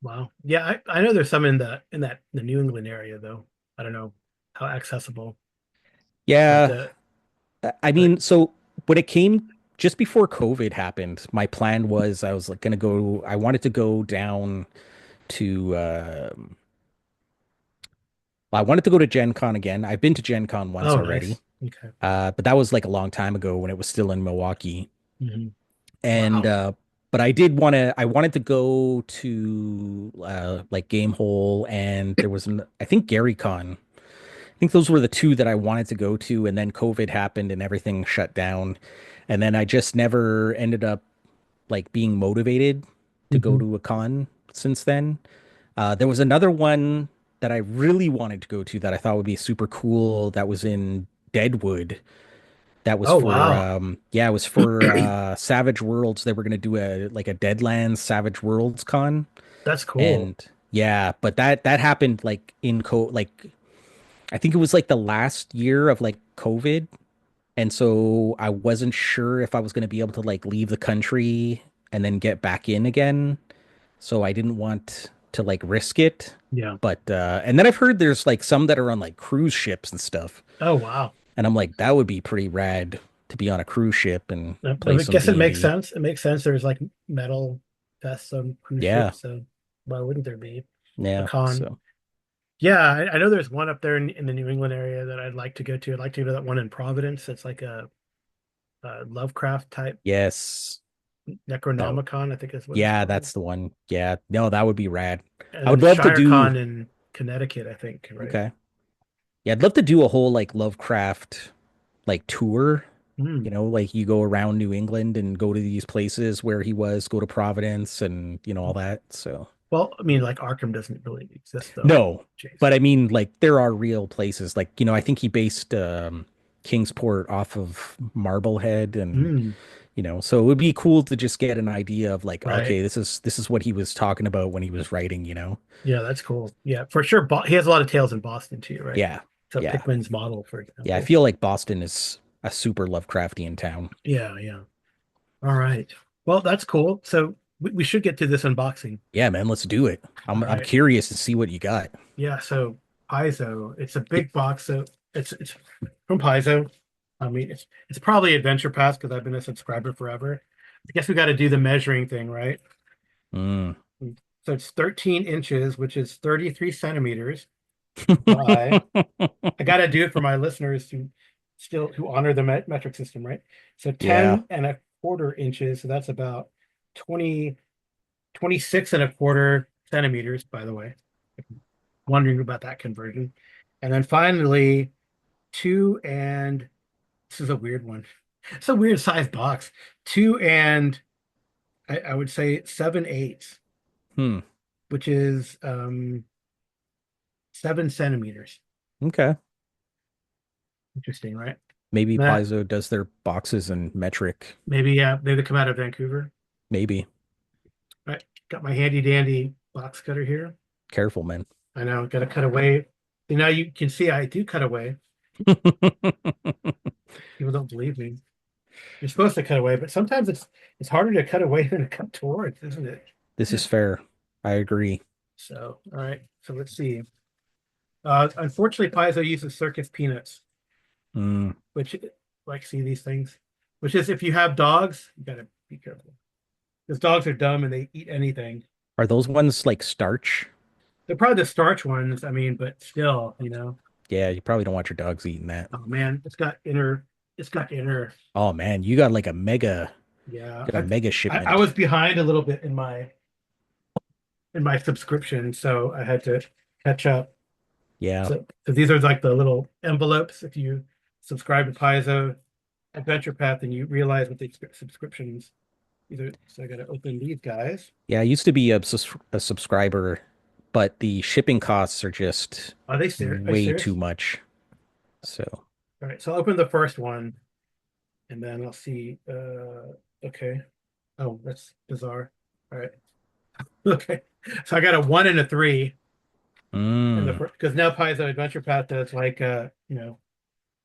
Speaker 1: Wow. Yeah, I know there's some in the New England area though. I don't know how accessible, but
Speaker 2: Yeah, I
Speaker 1: but
Speaker 2: mean, so when it came just before COVID happened, my plan was I was like gonna go. I wanted to go down to. I wanted to go to Gen Con again. I've been to Gen Con once
Speaker 1: oh
Speaker 2: already,
Speaker 1: nice. Okay.
Speaker 2: but that was like a long time ago when it was still in Milwaukee.
Speaker 1: Hmm.
Speaker 2: And
Speaker 1: Wow.
Speaker 2: but I did want to. I wanted to go to like Game Hole, and there was I think Gary Con. I think those were the two that I wanted to go to, and then COVID happened and everything shut down. And then I just never ended up like being motivated to go
Speaker 1: Hmm.
Speaker 2: to a con since then. There was another one that I really wanted to go to that I thought would be super cool that was in Deadwood. That was
Speaker 1: Oh
Speaker 2: for
Speaker 1: wow.
Speaker 2: yeah, it was for Savage Worlds. They were gonna do a like a Deadlands Savage Worlds con.
Speaker 1: That's cool.
Speaker 2: And yeah, but that happened like in like I think it was like the last year of like COVID. And so I wasn't sure if I was going to be able to like leave the country and then get back in again. So I didn't want to like risk it.
Speaker 1: Yeah.
Speaker 2: But and then I've heard there's like some that are on like cruise ships and stuff.
Speaker 1: Oh wow.
Speaker 2: And I'm like, that would be pretty rad to be on a cruise ship and
Speaker 1: I
Speaker 2: play some
Speaker 1: guess it makes
Speaker 2: D&D.
Speaker 1: sense. It makes sense. There's like metal vests on cruise
Speaker 2: Yeah.
Speaker 1: ships, so why wouldn't there be a
Speaker 2: Yeah.
Speaker 1: con?
Speaker 2: So
Speaker 1: Yeah, I know there's one up there in the New England area that I'd like to go to. I'd like to go to that one in Providence. It's like a Lovecraft type
Speaker 2: yes. That
Speaker 1: Necronomicon, I think is what it's
Speaker 2: yeah,
Speaker 1: called.
Speaker 2: that's the one. Yeah. No, that would be rad.
Speaker 1: And
Speaker 2: I
Speaker 1: then
Speaker 2: would love to do
Speaker 1: ShireCon in Connecticut, I think, right?
Speaker 2: okay. Yeah, I'd love to do a whole like Lovecraft like tour.
Speaker 1: Hmm.
Speaker 2: You know, like you go around New England and go to these places where he was, go to Providence and all that. So
Speaker 1: Well, I mean, like Arkham doesn't really exist though,
Speaker 2: no, but
Speaker 1: Jason.
Speaker 2: I mean like there are real places. Like, I think he based Kingsport off of Marblehead and
Speaker 1: Hmm.
Speaker 2: so it would be cool to just get an idea of like,
Speaker 1: Right.
Speaker 2: okay, this is what he was talking about when he was writing.
Speaker 1: Yeah, that's cool. Yeah, for sure. He has a lot of tales in Boston too, right?
Speaker 2: Yeah.
Speaker 1: So
Speaker 2: Yeah.
Speaker 1: Pickman's model, for
Speaker 2: Yeah, I
Speaker 1: example.
Speaker 2: feel like Boston is a super Lovecraftian town.
Speaker 1: Yeah, yeah. All right. Well, that's cool. So we should get to this unboxing.
Speaker 2: Yeah, man, let's do it.
Speaker 1: All
Speaker 2: I'm
Speaker 1: right.
Speaker 2: curious to see what you got.
Speaker 1: Yeah, so Paizo, it's a
Speaker 2: Yeah.
Speaker 1: big box. So it's from Paizo. I mean, it's probably Adventure Pass because I've been a subscriber forever. I guess we got to do the measuring thing, right?
Speaker 2: Mm.
Speaker 1: So it's 13 inches, which is 33 centimeters by. I got to do it for my listeners who honor the metric system, right? So
Speaker 2: Yeah.
Speaker 1: 10 and a quarter inches. So that's about 20, 26 and a quarter centimeters, by the way. Wondering about that conversion. And then finally, two and this is a weird one. It's a weird size box. Two and I would say 7/8,
Speaker 2: Hmm.
Speaker 1: which is 7 centimeters.
Speaker 2: Okay.
Speaker 1: Interesting, right?
Speaker 2: Maybe
Speaker 1: That
Speaker 2: Paizo does their boxes in metric.
Speaker 1: maybe yeah, maybe they come out of Vancouver.
Speaker 2: Maybe.
Speaker 1: Right. Got my handy dandy box cutter here.
Speaker 2: Careful, man.
Speaker 1: I know, got to cut away. And now you can see I do cut away. People don't believe me. You're supposed to cut away, but sometimes it's harder to cut away than to cut towards, isn't it?
Speaker 2: This is fair. I agree.
Speaker 1: So, all right. So let's see. Unfortunately, Paizo uses circus peanuts,
Speaker 2: Mm.
Speaker 1: which like see these things, which is if you have dogs, you gotta be careful because dogs are dumb and they eat anything.
Speaker 2: Are those ones like starch?
Speaker 1: They're probably the starch ones. I mean, but still, you know.
Speaker 2: Yeah, you probably don't want your dogs eating that.
Speaker 1: Oh man, it's got inner.
Speaker 2: Oh man, you got like a mega,
Speaker 1: Yeah,
Speaker 2: got a mega
Speaker 1: I
Speaker 2: shipment.
Speaker 1: was behind a little bit in my subscription, so I had to catch up.
Speaker 2: Yeah.
Speaker 1: So these are like the little envelopes. If you subscribe to Paizo Adventure Path, and you realize what the subscriptions. Either so I got to open these guys.
Speaker 2: Yeah, I used to be a subscriber, but the shipping costs are just
Speaker 1: Are they serious? Are you
Speaker 2: way too
Speaker 1: serious?
Speaker 2: much. So,
Speaker 1: All right, so I'll open the first one, and then I'll see. Okay. Oh, that's bizarre. All right. Okay. So I got a one and a three in the
Speaker 2: mm,
Speaker 1: first because now Paizo Adventure Path does like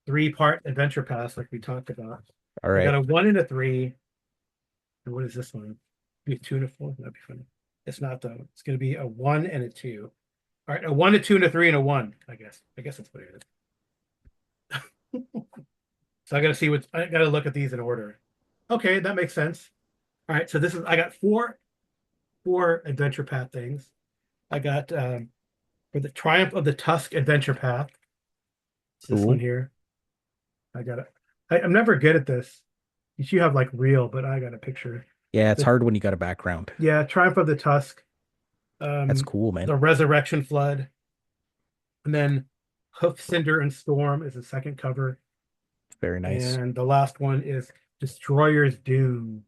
Speaker 1: three-part adventure path like we talked about.
Speaker 2: all
Speaker 1: I got
Speaker 2: right.
Speaker 1: a one and a three. And what is this one? Be a two and a four. That'd be funny. It's not though. It's gonna be a one and a two. All right, a one, a two, and a three, and a one. I guess. I guess that's what it is. So I gotta look at these in order. Okay, that makes sense. All right, so this is I got four adventure path things. I got for the Triumph of the Tusk adventure path. It's this one
Speaker 2: Cool.
Speaker 1: here. I got it. I'm never good at this. You have like real, but I got a picture.
Speaker 2: Yeah, it's
Speaker 1: The
Speaker 2: hard when you got a background.
Speaker 1: Yeah, Triumph of the Tusk,
Speaker 2: That's cool, man.
Speaker 1: the Resurrection Flood, and then Hoof, Cinder, and Storm is the second cover,
Speaker 2: Very nice.
Speaker 1: and the last one is Destroyer's Doom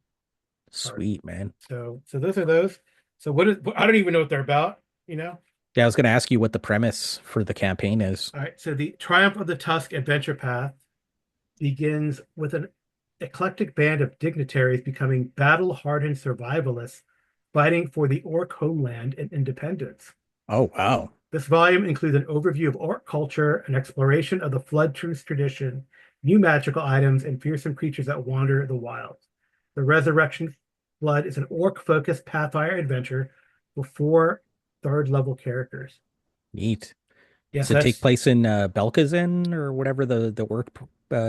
Speaker 1: card.
Speaker 2: Sweet, man.
Speaker 1: So those are those. So what is I don't even know what they're about, you know?
Speaker 2: Yeah, I was going to ask you what the premise for the campaign is.
Speaker 1: All right, so the Triumph of the Tusk adventure path begins with an eclectic band of dignitaries becoming battle-hardened survivalists fighting for the Orc homeland and independence.
Speaker 2: Oh, wow.
Speaker 1: This volume includes an overview of Orc culture, an exploration of the Flood Truce tradition, new magical items, and fearsome creatures that wander the wilds. The Resurrection Flood is an Orc-focused Pathfinder adventure with four third-level characters.
Speaker 2: Neat.
Speaker 1: Yes,
Speaker 2: Does it take
Speaker 1: that's
Speaker 2: place in Belkazin or whatever the work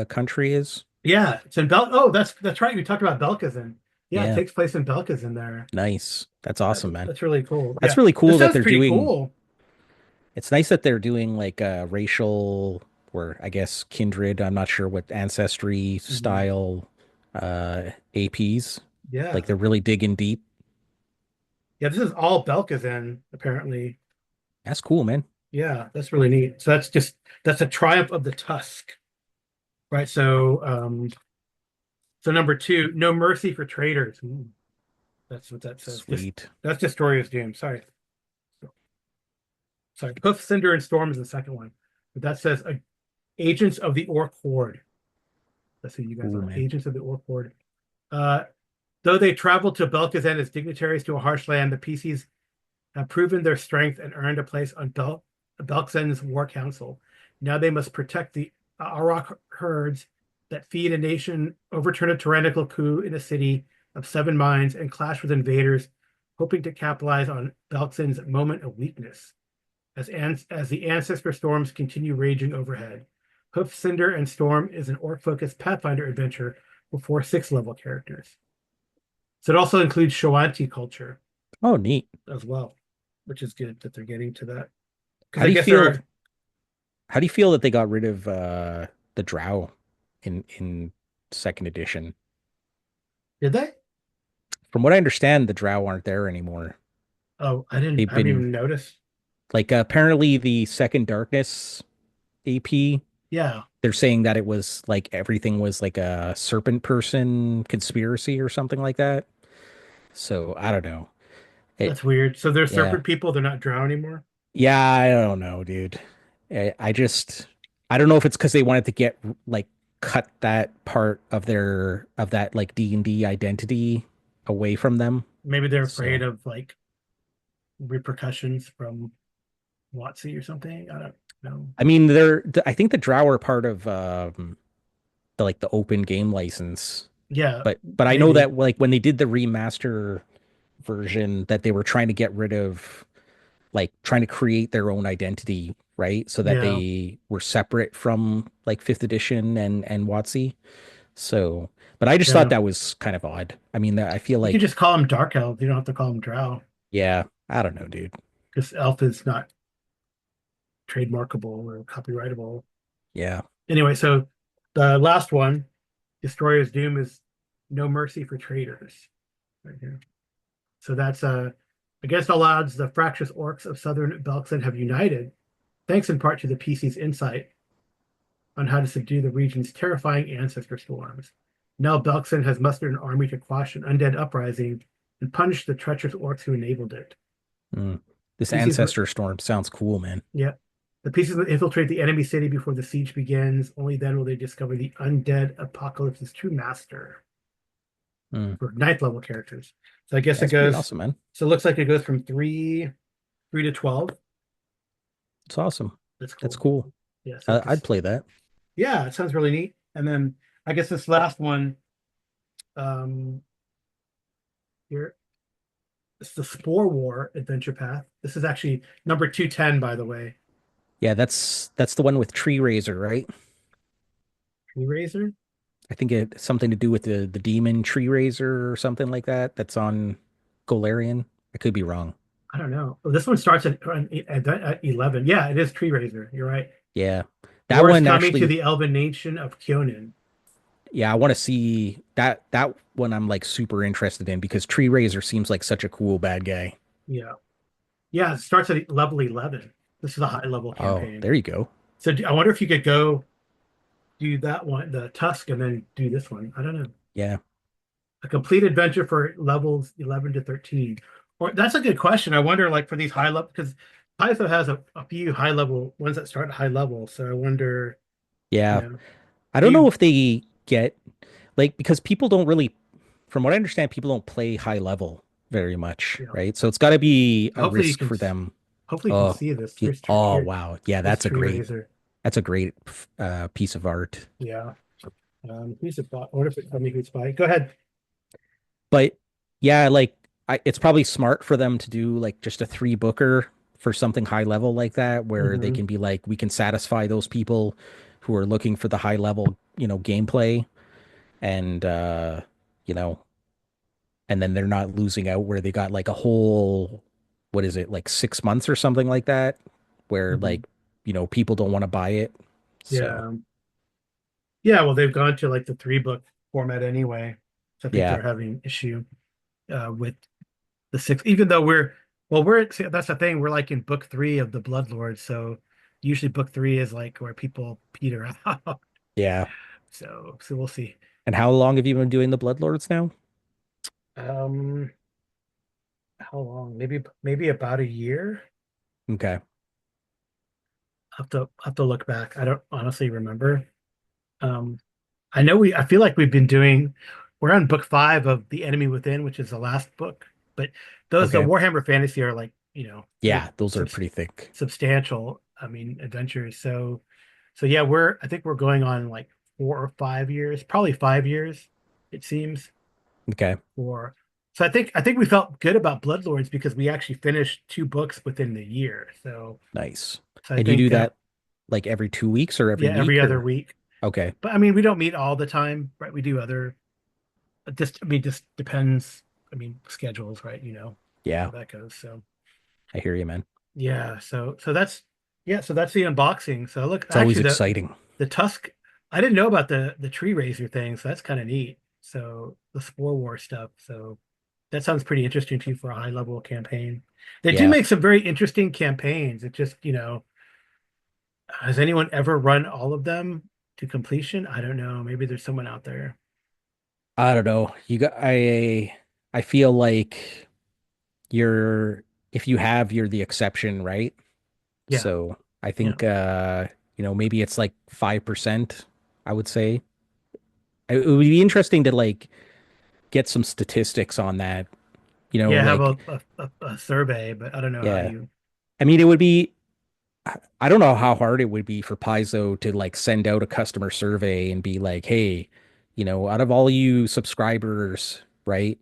Speaker 2: country is?
Speaker 1: yeah. It's in Bel. Oh, that's right. We talked about Belkazin. Yeah, it
Speaker 2: Yeah,
Speaker 1: takes place in Belkazin there.
Speaker 2: nice. That's awesome, man.
Speaker 1: That's really cool.
Speaker 2: That's
Speaker 1: Yeah,
Speaker 2: really
Speaker 1: this
Speaker 2: cool that
Speaker 1: sounds
Speaker 2: they're
Speaker 1: pretty
Speaker 2: doing.
Speaker 1: cool.
Speaker 2: It's nice that they're doing like racial or I guess kindred, I'm not sure what ancestry
Speaker 1: Mhm.
Speaker 2: style APs. Like
Speaker 1: Yeah,
Speaker 2: they're really digging deep.
Speaker 1: yeah. This is all Belkazin apparently.
Speaker 2: That's cool, man.
Speaker 1: Yeah, that's really neat. So that's a triumph of the Tusk, right? So number two, no mercy for traitors. Ooh, that's what that says. Just
Speaker 2: Sweet.
Speaker 1: that's Destroyer's Doom. Sorry. Hoof, Cinder, and Storm is the second one, but that says agents of the Orc Horde. That's who you guys
Speaker 2: Cool,
Speaker 1: are.
Speaker 2: man.
Speaker 1: Agents of the Orc Horde. Uh, though they traveled to Belkazan as dignitaries to a harsh land, the PCs have proven their strength and earned a place on Belkzen's war council. Now they must protect the Arak herds that feed a nation, overturn a tyrannical coup in a city of seven mines, and clash with invaders, hoping to capitalize on Belkzen's moment of weakness. As the ancestor storms continue raging overhead, Hoof, Cinder, and Storm is an orc-focused Pathfinder adventure with four six-level characters. So it also includes Shoanti culture
Speaker 2: Oh, neat.
Speaker 1: as well, which is good that they're getting to that. Because
Speaker 2: How
Speaker 1: I
Speaker 2: do you
Speaker 1: guess there
Speaker 2: feel?
Speaker 1: are,
Speaker 2: How do you feel that they got rid of the Drow in second edition?
Speaker 1: did they?
Speaker 2: From what I understand, the Drow aren't there anymore.
Speaker 1: Oh,
Speaker 2: They've
Speaker 1: I didn't
Speaker 2: been
Speaker 1: even notice.
Speaker 2: like apparently the Second Darkness AP,
Speaker 1: Yeah,
Speaker 2: they're saying that it was like everything was like a serpent person conspiracy or something like that. So I don't know. It
Speaker 1: that's weird. So they're
Speaker 2: yeah.
Speaker 1: serpent people, they're not drow anymore.
Speaker 2: Yeah, I don't know, dude. I just I don't know if it's because they wanted to get like cut that part of their of that like D&D identity away from them.
Speaker 1: Maybe they're afraid
Speaker 2: So
Speaker 1: of like repercussions from WotC or something. I don't know.
Speaker 2: I mean I think the Drow are part of the like the open game license.
Speaker 1: Yeah,
Speaker 2: But I know
Speaker 1: maybe.
Speaker 2: that like when they did the remaster version that they were trying to get rid of like trying to create their own identity, right? So that
Speaker 1: Yeah,
Speaker 2: they were separate from like fifth edition and WotC. So, but I just thought
Speaker 1: yeah.
Speaker 2: that was kind of odd. I mean, I feel
Speaker 1: You could
Speaker 2: like,
Speaker 1: just call them dark elves. You don't have to call them drow.
Speaker 2: yeah, I don't know, dude.
Speaker 1: because elf is not trademarkable or copyrightable.
Speaker 2: Yeah.
Speaker 1: Anyway, so the last one, Destroyer's Doom, is no mercy for traitors. Right here. So that's against all odds, the fractious orcs of southern Belkzen have united, thanks in part to the PC's insight on how to subdue the region's terrifying ancestor storms. Now Belkzen has mustered an army to quash an undead uprising and punish the treacherous orcs who enabled it.
Speaker 2: Mm. This
Speaker 1: PCs,
Speaker 2: ancestor storm sounds cool, man.
Speaker 1: yeah, the pieces will infiltrate the enemy city before the siege begins. Only then will they discover the undead apocalypse's true master
Speaker 2: Mm.
Speaker 1: for ninth level characters. So I guess it
Speaker 2: That's pretty
Speaker 1: goes.
Speaker 2: awesome, man.
Speaker 1: So it looks like it goes from three to 12.
Speaker 2: It's awesome.
Speaker 1: That's
Speaker 2: That's
Speaker 1: cool.
Speaker 2: cool.
Speaker 1: Yeah. So
Speaker 2: I'd
Speaker 1: because
Speaker 2: play that.
Speaker 1: yeah, it sounds really neat. And then I guess this last one um here, it's the Spore War Adventure Path. This is actually number 210, by the way.
Speaker 2: Yeah, that's the one with Tree Razor, right?
Speaker 1: Tree Razor?
Speaker 2: I think it's something to do with the demon Tree Razor or something like that. That's on Golarion. I could be wrong.
Speaker 1: I don't know. Oh, this one starts at 11. Yeah, it is Tree Razor. You're right.
Speaker 2: Yeah. That
Speaker 1: War is
Speaker 2: one
Speaker 1: coming to
Speaker 2: actually,
Speaker 1: the elven nation of Kyonin.
Speaker 2: yeah, I want to see that one I'm like super interested in because Tree Razor seems like such a cool bad guy.
Speaker 1: Yeah. Yeah, it starts at level 11. This is a high level
Speaker 2: Oh,
Speaker 1: campaign.
Speaker 2: there you go.
Speaker 1: So I wonder if you could go do that one, the Tusk, and then do this one. I don't know.
Speaker 2: Yeah.
Speaker 1: A complete adventure for levels 11 to 13. Or that's a good question. I wonder, like for these high level, because Python has a few high level ones that start high level. So I wonder, you
Speaker 2: Yeah.
Speaker 1: know,
Speaker 2: I
Speaker 1: do
Speaker 2: don't know
Speaker 1: you,
Speaker 2: if they get like because people don't really from what I understand, people don't play high level very much,
Speaker 1: you know,
Speaker 2: right? So it's got to be a
Speaker 1: hopefully you
Speaker 2: risk
Speaker 1: can,
Speaker 2: for them.
Speaker 1: hopefully you can
Speaker 2: Oh,
Speaker 1: see this.
Speaker 2: oh wow. Yeah,
Speaker 1: Here's Tree Razor.
Speaker 2: that's a great piece of art.
Speaker 1: Yeah. Who's it by? I wonder if it tell me who it's by. Go ahead.
Speaker 2: But yeah, like it's probably smart for them to do like just a three booker for something high level like that, where they
Speaker 1: Hmm.
Speaker 2: can be like, we can satisfy those people who are looking for the high level, gameplay, and you know, and then they're not losing out where they got like a whole, what is it, like 6 months or something like that, where
Speaker 1: Hmm.
Speaker 2: like, people don't want to buy it. So
Speaker 1: Yeah. Yeah. Well, they've gone to like the three book format anyway. So I think
Speaker 2: yeah,
Speaker 1: they're having issue with the six, even though that's the thing. We're like in book three of the Bloodlords. So usually book three is like where people peter out.
Speaker 2: yeah.
Speaker 1: So we'll see.
Speaker 2: And how long have you been doing the Bloodlords now?
Speaker 1: Um, how long? Maybe about a year.
Speaker 2: Okay.
Speaker 1: Have to look back. I don't honestly remember. Um, I feel like we're on book five of The Enemy Within, which is the last book. But the
Speaker 2: Okay.
Speaker 1: Warhammer Fantasy are like, they're
Speaker 2: Yeah, those are pretty thick.
Speaker 1: substantial, I mean, adventures. So yeah, I think we're going on like 4 or 5 years, probably 5 years, it seems.
Speaker 2: Okay.
Speaker 1: For so I think we felt good about Bloodlords because we actually finished two books within the year.
Speaker 2: Nice.
Speaker 1: So I
Speaker 2: And you do
Speaker 1: think
Speaker 2: that like every 2 weeks or every
Speaker 1: yeah, every
Speaker 2: week
Speaker 1: other
Speaker 2: or
Speaker 1: week.
Speaker 2: okay.
Speaker 1: But I mean, we don't meet all the time, right? We do other just I mean, just depends. I mean, schedules, right? How
Speaker 2: Yeah,
Speaker 1: that goes. So
Speaker 2: I hear you, man.
Speaker 1: yeah, so that's yeah, so that's the unboxing. So look,
Speaker 2: It's always
Speaker 1: actually
Speaker 2: exciting.
Speaker 1: the Tusk, I didn't know about the tree razor thing, so that's kind of neat. So the Spore War stuff. So that sounds pretty interesting too for a high level campaign. They do
Speaker 2: Yeah.
Speaker 1: make some very interesting campaigns. It just, has anyone ever run all of them to completion? I don't know. Maybe there's someone out there.
Speaker 2: I don't know. I feel like you're if you have, you're the exception, right?
Speaker 1: Yeah,
Speaker 2: So I
Speaker 1: yeah.
Speaker 2: think maybe it's like 5%, I would say. It would be interesting to like get some statistics on that,
Speaker 1: Yeah, have
Speaker 2: like
Speaker 1: a survey, but I don't know how
Speaker 2: yeah.
Speaker 1: you.
Speaker 2: I mean, it would be I don't know how hard it would be for Paizo to like send out a customer survey and be like, hey, out of all you subscribers, right?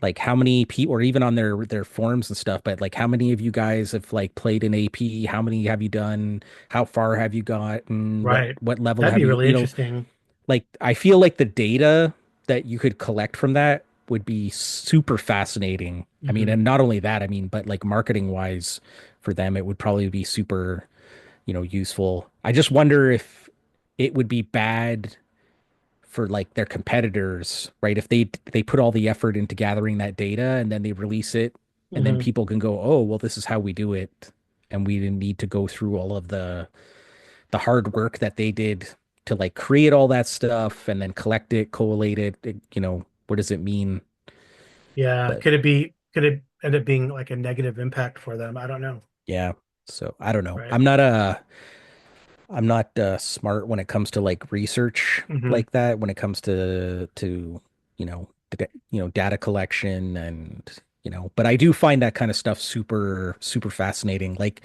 Speaker 2: Like how many people, or even on their forums and stuff, but like how many of you guys have like played an AP? How many have you done? How far have you gotten? What
Speaker 1: Right.
Speaker 2: what level
Speaker 1: That'd
Speaker 2: have
Speaker 1: be
Speaker 2: you,
Speaker 1: really interesting.
Speaker 2: like I feel like the data that you could collect from that would be super fascinating. I mean,
Speaker 1: Hmm.
Speaker 2: and not only that, I mean, but like marketing wise for them, it would probably be super, useful. I just wonder if it would be bad for like their competitors, right? If they put all the effort into gathering that data and then they release it, and then
Speaker 1: Hmm.
Speaker 2: people can go, "Oh, well, this is how we do it," and we didn't need to go through all of the hard work that they did to like create all that stuff and then collect it, collate it, what does it mean?
Speaker 1: Yeah.
Speaker 2: But
Speaker 1: Could it end up being like a negative impact for them? I don't know.
Speaker 2: yeah, so I don't know.
Speaker 1: Right.
Speaker 2: I'm not smart when it comes to like research
Speaker 1: Hmm.
Speaker 2: like that, when it comes data collection and but I do find that kind of stuff super super fascinating. Like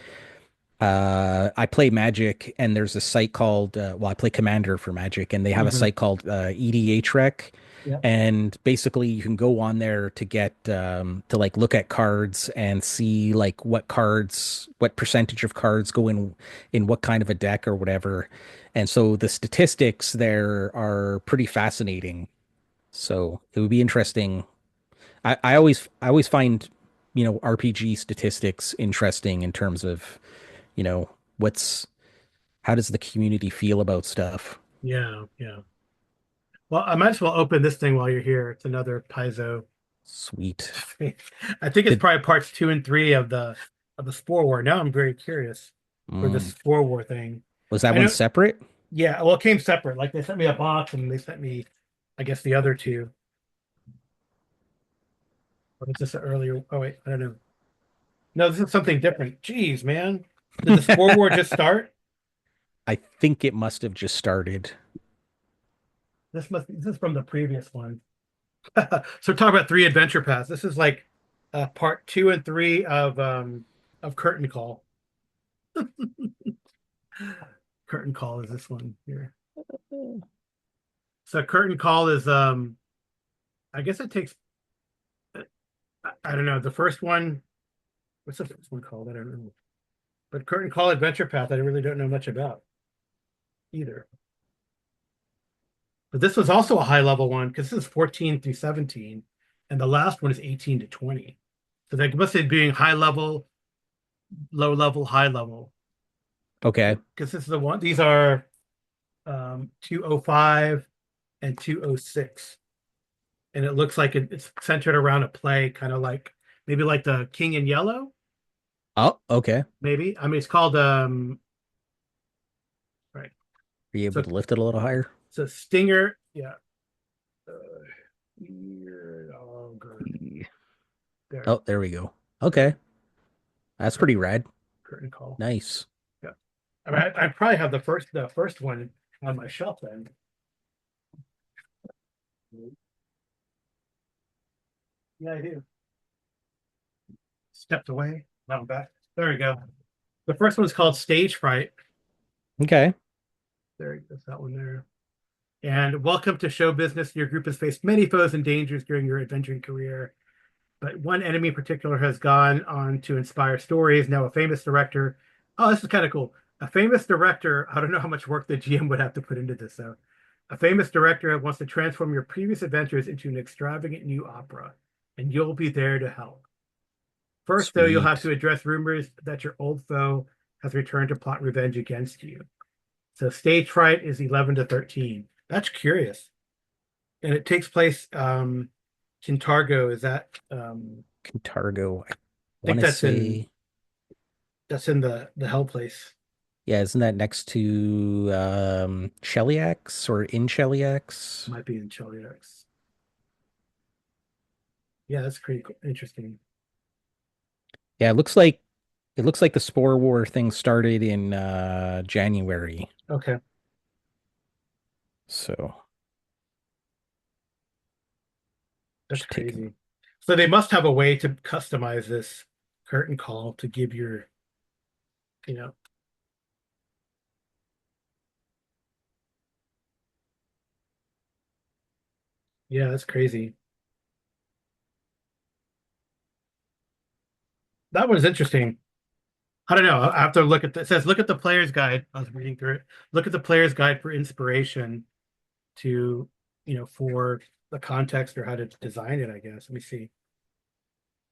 Speaker 2: I play Magic, and there's a site called, I play Commander for Magic, and they have a
Speaker 1: Hmm.
Speaker 2: site called EDHREC.
Speaker 1: Yeah.
Speaker 2: And basically, you can go on there to get to like look at cards and see like what percentage of cards go in what kind of a deck or whatever. And so the statistics there are pretty fascinating. So it would be interesting. I always find RPG statistics interesting in terms of you know, what's how does the community feel about stuff?
Speaker 1: Yeah. Yeah. Well, I might as well open this thing while you're here. It's another Paizo.
Speaker 2: Sweet.
Speaker 1: I think it's
Speaker 2: Did
Speaker 1: probably parts 2 and 3 of the Spore War. Now I'm very curious for the
Speaker 2: mm,
Speaker 1: Spore War thing.
Speaker 2: was that
Speaker 1: I
Speaker 2: one
Speaker 1: know,
Speaker 2: separate?
Speaker 1: yeah, well, it came separate. Like they sent me a box and they sent me, I guess, the other two. Or was this earlier? Oh wait, I don't know. No, this is something different. Jeez, man. Did the Spore War just start?
Speaker 2: I think it must have just started.
Speaker 1: This is from the previous one. So talk about three adventure paths. This is like part 2 and 3 of Curtain Call. Curtain Call is this one here. So Curtain Call is I guess it takes I don't know, the first one, what's the first one called? I don't know. But Curtain Call Adventure Path, I really don't know much about either. But this was also a high level one because this is 14 through 17, and the last one is 18 to 20. So they must be being high level, low level, high level.
Speaker 2: Okay.
Speaker 1: Because this is the one, these are 205 and 206. And it looks like it's centered around a play, kind of like maybe like the King in Yellow,
Speaker 2: Oh, okay.
Speaker 1: maybe. I mean, it's called right.
Speaker 2: Are you able
Speaker 1: So
Speaker 2: to lift it a little higher?
Speaker 1: so Stinger, yeah. Uh, oh, good.
Speaker 2: Yeah.
Speaker 1: There,
Speaker 2: Oh, there we go.
Speaker 1: there.
Speaker 2: Okay. That's
Speaker 1: Curtain,
Speaker 2: pretty rad.
Speaker 1: curtain call.
Speaker 2: Nice.
Speaker 1: Yeah. I mean, I probably have the first one on my shelf then. Yeah, I do. Stepped away. Now I'm back. There we go. The first one's called Stage Fright.
Speaker 2: Okay.
Speaker 1: There, that's that one there. And welcome to show business. Your group has faced many foes and dangers during your adventuring career, but one enemy in particular has gone on to inspire stories. Now, a famous director. Oh, this is kind of cool. A famous director. I don't know how much work the GM would have to put into this, though. A famous director wants to transform your previous adventures into an extravagant new opera, and you'll be there to help. First, though, you'll have to
Speaker 2: Sweet.
Speaker 1: address rumors that your old foe has returned to plot revenge against you. So, stage fright is 11 to 13. That's curious. And it takes place Kintargo. Is that
Speaker 2: Cargo. I
Speaker 1: I
Speaker 2: want
Speaker 1: think
Speaker 2: to say,
Speaker 1: that's in the Hell place.
Speaker 2: yeah, isn't that next to Shellyax or in Shellyax?
Speaker 1: Might be in Cheliax. Yeah, that's pretty cool. Interesting.
Speaker 2: Yeah, it looks like the Spore War thing started in January.
Speaker 1: Okay,
Speaker 2: So
Speaker 1: that's
Speaker 2: just taking
Speaker 1: crazy. So they must have a way to customize this curtain call to give your, you know, yeah, that's crazy. That was interesting. I don't know. I have to look at the, it says look at the player's guide. I was reading through it. Look at the player's guide for inspiration to, for the context or how to design it, I guess. Let me see.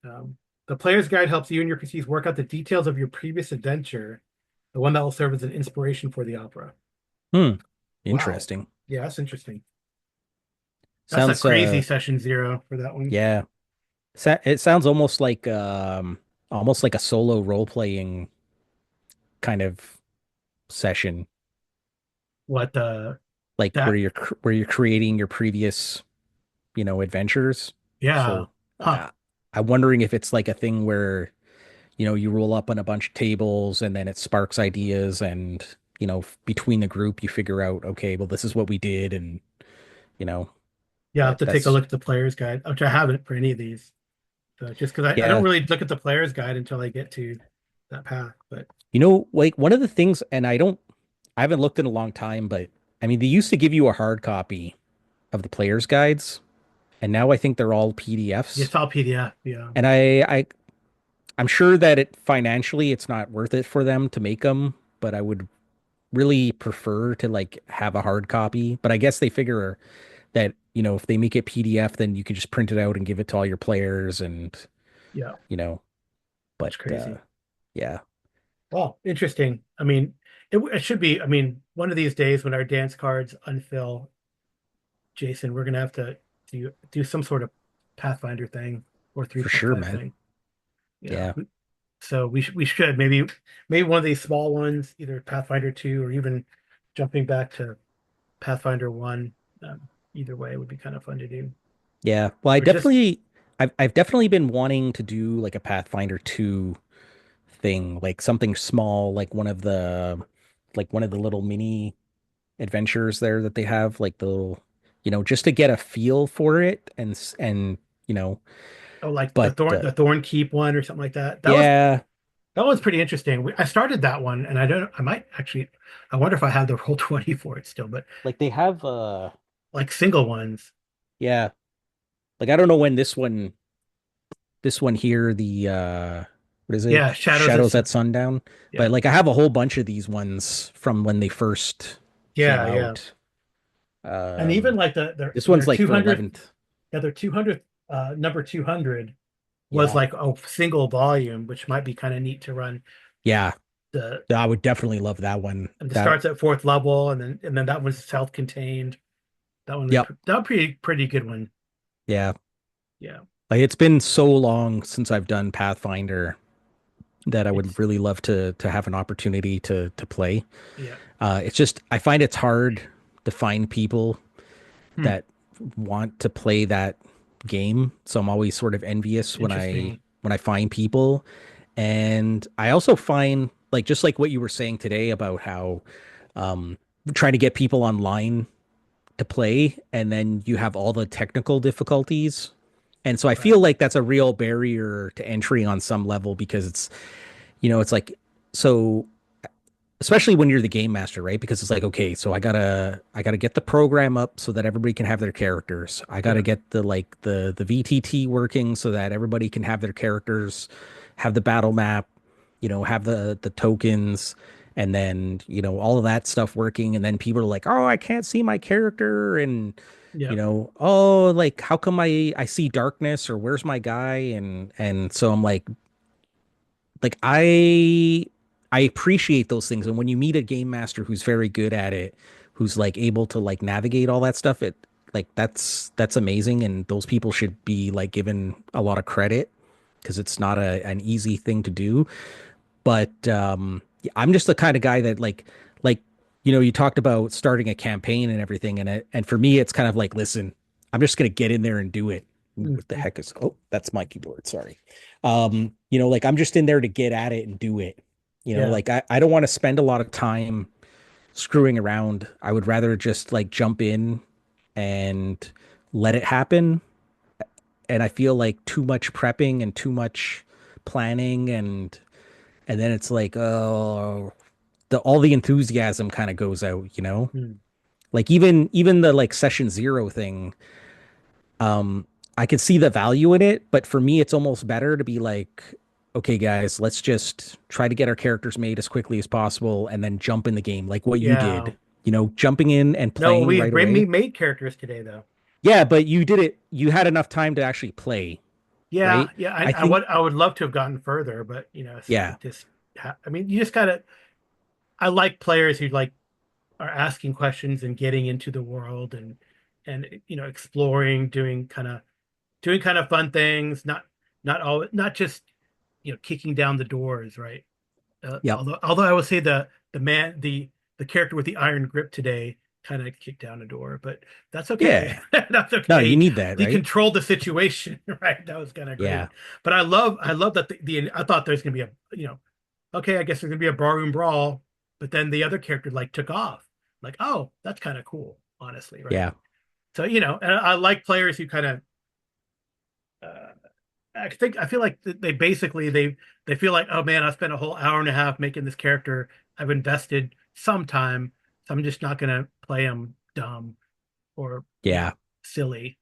Speaker 1: Um, the player's guide helps you and your PCs work out the details of your previous adventure, the one that will serve as an inspiration for the opera.
Speaker 2: Hmm.
Speaker 1: Wow.
Speaker 2: Interesting.
Speaker 1: Yeah, that's interesting. That's a
Speaker 2: Sounds
Speaker 1: crazy session zero for that one.
Speaker 2: yeah. It sounds almost like a solo role-playing kind of session,
Speaker 1: What
Speaker 2: like
Speaker 1: that
Speaker 2: where you're creating your previous, adventures.
Speaker 1: yeah.
Speaker 2: So,
Speaker 1: Huh.
Speaker 2: I'm wondering if it's like a thing where, you roll up on a bunch of tables and then it sparks ideas and, between the group you figure out, okay, well this is what we did and, you know,
Speaker 1: Yeah, I have
Speaker 2: but
Speaker 1: to take a
Speaker 2: that's
Speaker 1: look at the player's guide, which I haven't for any of these. So just because I don't
Speaker 2: yeah.
Speaker 1: really look at the player's guide until I get to that path. But
Speaker 2: Like one of the things, and I haven't looked in a long time, but I mean, they used to give you a hard copy of the player's guides, and now I think they're all PDFs.
Speaker 1: it's all PDF. Yeah.
Speaker 2: And I'm sure that financially it's not worth it for them to make them, but I would really prefer to like have a hard copy. But I guess they figure that, if they make it PDF, then you can just print it out and give it to all your players and,
Speaker 1: Yeah.
Speaker 2: you know,
Speaker 1: That's
Speaker 2: but
Speaker 1: crazy.
Speaker 2: yeah,
Speaker 1: Well, interesting. I mean, it should be. I mean, one of these days when our dance cards unfill, Jason, we're gonna have to do some sort of Pathfinder thing or
Speaker 2: for sure,
Speaker 1: 3.5
Speaker 2: man.
Speaker 1: thing. Yeah.
Speaker 2: Yeah,
Speaker 1: So we should maybe one of these small ones, either Pathfinder 2 or even jumping back to Pathfinder 1. Either way would be kind of fun to do.
Speaker 2: yeah. Well,
Speaker 1: Or just
Speaker 2: I've definitely been wanting to do like a Pathfinder 2 thing, like something small, like one of the little mini adventures there that they have, like the little, just to get a feel for it and you know,
Speaker 1: oh, like
Speaker 2: but
Speaker 1: the Thorn Keep one or something like that.
Speaker 2: yeah,
Speaker 1: That was pretty interesting. I started that one, and I might actually. I wonder if I have the roll 20 for it still, but
Speaker 2: like they have
Speaker 1: like single ones.
Speaker 2: yeah, like I don't know when this one here, the what is it?
Speaker 1: Yeah, Shadows at
Speaker 2: Shadows at Sundown. But
Speaker 1: yeah,
Speaker 2: like I have a whole bunch of these ones from when they first came
Speaker 1: yeah,
Speaker 2: out.
Speaker 1: and even
Speaker 2: Um
Speaker 1: like
Speaker 2: this
Speaker 1: their
Speaker 2: one's like for
Speaker 1: 200th,
Speaker 2: 11th.
Speaker 1: yeah, their 200th number 200 was
Speaker 2: Yeah.
Speaker 1: like a single volume, which might be kind of neat to run.
Speaker 2: Yeah.
Speaker 1: The
Speaker 2: I would definitely love that one.
Speaker 1: and it
Speaker 2: That
Speaker 1: starts at fourth level, and then that was self-contained.
Speaker 2: yep.
Speaker 1: That was pretty good one.
Speaker 2: Yeah.
Speaker 1: Yeah,
Speaker 2: Like it's been so long since I've done Pathfinder that I would
Speaker 1: it's
Speaker 2: really love to have an opportunity to play.
Speaker 1: yeah,
Speaker 2: It's just I find it's hard to find people
Speaker 1: hmm,
Speaker 2: that want to play that game. So I'm always sort of envious
Speaker 1: interesting.
Speaker 2: when I find people. And I also find like just like what you were saying today about how um trying to get people online to play and then you have all the technical difficulties. And so I feel
Speaker 1: Right.
Speaker 2: like that's a real barrier to entry on some level because it's like so especially when you're the game master, right? Because it's like, okay, so I gotta get the program up so that everybody can have their characters. I gotta
Speaker 1: Yeah,
Speaker 2: get the VTT working so that everybody can have their characters, have the battle map, have the tokens, and then all of that stuff working. And then people are like, oh, I can't see my character, and
Speaker 1: yeah,
Speaker 2: oh, like how come I see darkness or where's my guy? And so I'm like I appreciate those things. And when you meet a game master who's very good at it, who's like able to like navigate all that stuff, it like that's amazing. And those people should be like given a lot of credit because it's not an easy thing to do. But I'm just the kind of guy that like you talked about starting a campaign and everything, and for me, it's kind of like, listen, I'm just gonna get in there and do it. What the
Speaker 1: mhm,
Speaker 2: heck is? Oh, that's my keyboard. Sorry. Like I'm just in there to get at it and do it.
Speaker 1: yeah,
Speaker 2: Like I don't want to spend a lot of time screwing around. I would rather just like jump in and let it happen. And I feel like too much prepping and too much planning and then it's like, oh, the all the enthusiasm kind of goes out.
Speaker 1: mm,
Speaker 2: Like even the like session zero thing, I could see the value in it, but for me, it's almost better to be like, okay, guys, let's just try to get our characters made as quickly as possible and then jump in the game, like what you
Speaker 1: yeah.
Speaker 2: did, jumping in and
Speaker 1: No,
Speaker 2: playing right
Speaker 1: we
Speaker 2: away.
Speaker 1: made characters today though.
Speaker 2: Yeah, but you did it. You had enough time to actually play,
Speaker 1: Yeah,
Speaker 2: right?
Speaker 1: yeah.
Speaker 2: I think,
Speaker 1: I would love to have gotten further, but
Speaker 2: yeah,
Speaker 1: it just. I mean, you just gotta. I like players who like are asking questions and getting into the world and exploring, doing kind of fun things, not just kicking down the doors, right?
Speaker 2: yep,
Speaker 1: Although I would say the character with the iron grip today kind of kicked down a door, but that's okay.
Speaker 2: yeah.
Speaker 1: That's
Speaker 2: No, you
Speaker 1: okay.
Speaker 2: need that,
Speaker 1: He
Speaker 2: right?
Speaker 1: controlled the situation, right? That was kind of
Speaker 2: Yeah,
Speaker 1: great. But I love that I thought there's gonna be a okay, I guess there's gonna be a barroom brawl, but then the other character like took off. Like, oh, that's kind of cool, honestly, right?
Speaker 2: yeah,
Speaker 1: So, and I like players who kind of uh, I feel like they basically they feel like, oh man, I spent a whole hour and a half making this character. I've invested some time, so I'm just not gonna play him dumb or
Speaker 2: yeah,
Speaker 1: silly.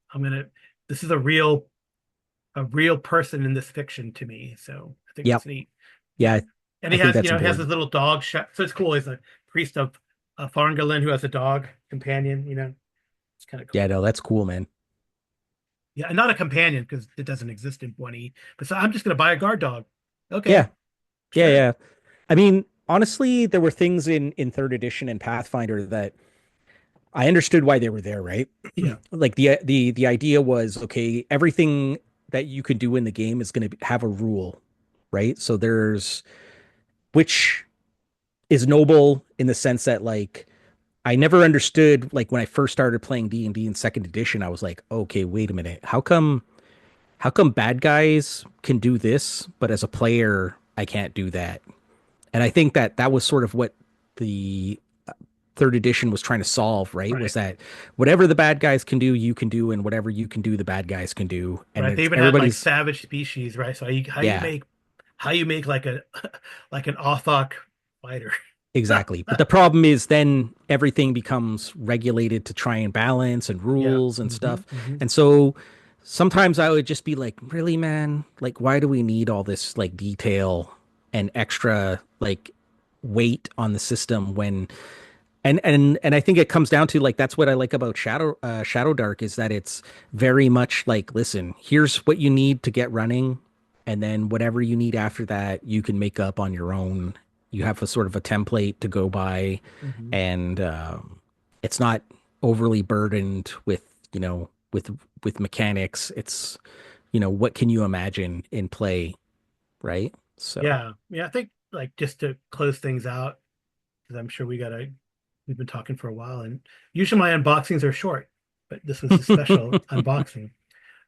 Speaker 1: This is a real person in this fiction to me. So I think
Speaker 2: yep,
Speaker 1: that's neat.
Speaker 2: yeah.
Speaker 1: And
Speaker 2: I
Speaker 1: he
Speaker 2: think
Speaker 1: has,
Speaker 2: that's
Speaker 1: he has his
Speaker 2: important.
Speaker 1: little dog. So it's cool. He's a priest of Farngalin who has a dog companion. It's kind of
Speaker 2: Yeah,
Speaker 1: cool.
Speaker 2: no, that's cool, man.
Speaker 1: Yeah, and not a companion because it doesn't exist in 1E. But so I'm just gonna buy a guard dog.
Speaker 2: Yeah,
Speaker 1: Okay,
Speaker 2: yeah,
Speaker 1: sure.
Speaker 2: yeah. I mean, honestly, there were things in third edition and Pathfinder that I understood why they were there, right?
Speaker 1: Yeah.
Speaker 2: Like the idea was, okay, everything that you can do in the game is going to have a rule, right? So there's which is noble in the sense that like I never understood like when I first started playing D&D in second edition, I was like, okay, wait a minute. How come bad guys can do this, but as a player I can't do that? And I think that that was sort of what the third edition was trying to solve, right? Was
Speaker 1: Right.
Speaker 2: that whatever the bad guys can do, you can do, and whatever you can do, the bad guys can do. And
Speaker 1: Right. They
Speaker 2: it's
Speaker 1: even had like
Speaker 2: everybody's,
Speaker 1: savage species, right? So
Speaker 2: yeah,
Speaker 1: how you make like a like an Authok fighter.
Speaker 2: exactly. But the problem is then everything becomes regulated to try and balance and
Speaker 1: Yeah.
Speaker 2: rules and
Speaker 1: Hmm.
Speaker 2: stuff.
Speaker 1: Hmm.
Speaker 2: And so sometimes I would just be like, really, man? Like, why do we need all this like detail and extra like weight on the system when and I think it comes down to like that's what I like about Shadow Dark is that it's very much like listen, here's what you need to get running, and then whatever you need after that you can make up on your own. You have a sort of a template to go by,
Speaker 1: Hmm.
Speaker 2: and it's not overly burdened with with mechanics. It's what can you imagine in play, right? So
Speaker 1: Yeah. Yeah. I think like just to close things out, because I'm sure we've been talking for a while, and usually my unboxings are short, but this was a special unboxing.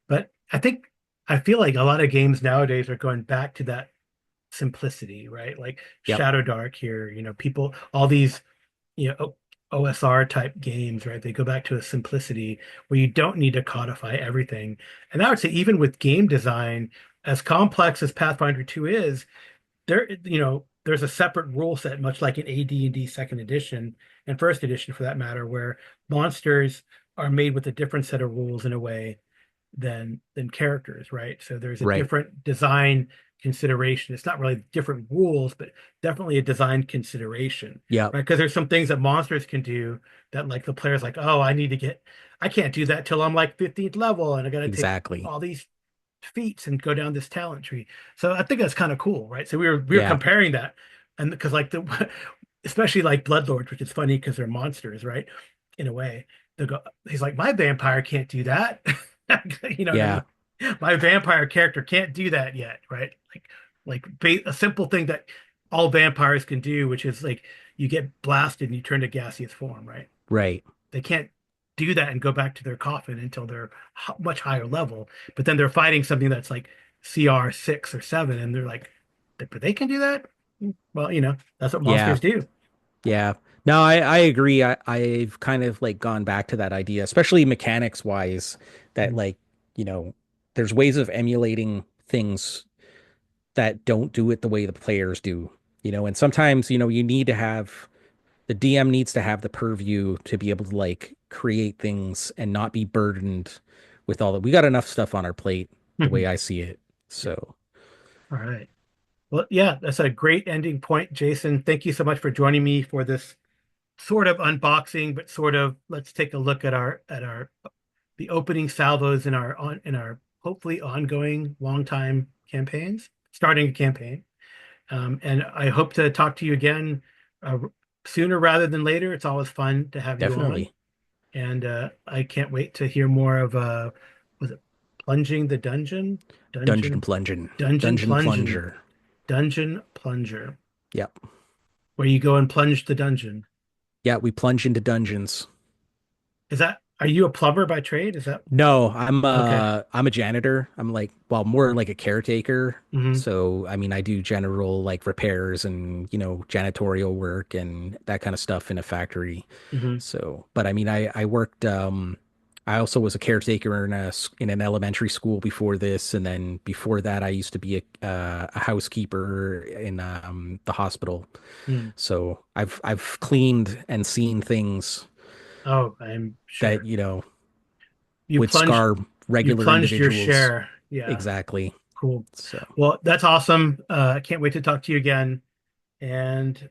Speaker 1: But I feel like a lot of games nowadays are going back to that simplicity, right? Like
Speaker 2: yep,
Speaker 1: Shadow Dark here, people, all these, OSR type games, right? They go back to a simplicity where you don't need to codify everything. And I would say even with game design, as complex as Pathfinder 2 is, there's a separate rule set, much like in AD&D second edition and first edition for that matter, where monsters are made with a different set of rules in a way than characters, right? So there's a
Speaker 2: right,
Speaker 1: different design consideration. It's not really different rules, but definitely a design consideration,
Speaker 2: yep,
Speaker 1: right? Because there's some things that monsters can do that like the player's like, oh, I can't do that till I'm like 15th level, and I got to take
Speaker 2: exactly,
Speaker 1: all these feats and go down this talent tree. So I think that's kind of cool, right? So we were
Speaker 2: yeah,
Speaker 1: comparing that, and because like the especially like Bloodlords, which is funny because they're monsters, right? In a way, he's like, my vampire can't do that. You know what I
Speaker 2: yeah.
Speaker 1: mean? My vampire character can't do that yet, right? A simple thing that all vampires can do, which is like you get blasted and you turn to gaseous form, right?
Speaker 2: Right.
Speaker 1: They can't do that and go back to their coffin until they're much higher level. But then they're fighting something that's like CR 6 or 7, and they're like, but they can do that? Well, that's what
Speaker 2: Yeah.
Speaker 1: monsters do.
Speaker 2: Yeah. No, I agree. I've kind of like gone back to that idea, especially mechanics wise, that
Speaker 1: Mhm.
Speaker 2: like, you know, there's ways of emulating things that don't do it the way the players do, and sometimes, you need to have the DM needs to have the purview to be able to like create things and not be burdened with all that. We got enough stuff on our plate the way I see it.
Speaker 1: Yeah.
Speaker 2: So,
Speaker 1: All right. Well, yeah, that's a great ending point, Jason. Thank you so much for joining me for this sort of unboxing, but sort of let's take a look at our the opening salvos in our hopefully ongoing long time campaigns, starting a campaign. And I hope to talk to you again uh, sooner rather than later. It's always fun to have you on,
Speaker 2: Definitely.
Speaker 1: and I can't wait to hear more of was it plunging the dungeon,
Speaker 2: Dungeon
Speaker 1: dungeon,
Speaker 2: plunging.
Speaker 1: dungeon
Speaker 2: Dungeon
Speaker 1: plunging,
Speaker 2: plunger.
Speaker 1: dungeon plunger,
Speaker 2: Yep.
Speaker 1: where you go and plunge the dungeon.
Speaker 2: Yeah, we plunge into dungeons.
Speaker 1: Is that, are you a plumber by trade? Is that
Speaker 2: No, I'm
Speaker 1: okay?
Speaker 2: I'm a janitor. I'm like, well, more like a caretaker.
Speaker 1: Hmm.
Speaker 2: So, I mean, I do general like repairs and, janitorial work and that kind of stuff in a factory.
Speaker 1: Hmm.
Speaker 2: So, but I mean, I worked I also was a caretaker in an elementary school before this, and then before that I used to be a housekeeper in the hospital.
Speaker 1: Mm.
Speaker 2: So, I've cleaned and seen things
Speaker 1: Oh, I'm
Speaker 2: that,
Speaker 1: sure you
Speaker 2: would
Speaker 1: plunged
Speaker 2: scar
Speaker 1: you
Speaker 2: regular
Speaker 1: plunged your
Speaker 2: individuals.
Speaker 1: share. Yeah,
Speaker 2: Exactly.
Speaker 1: cool.
Speaker 2: So,
Speaker 1: Well, that's awesome. I can't wait to talk to you again. And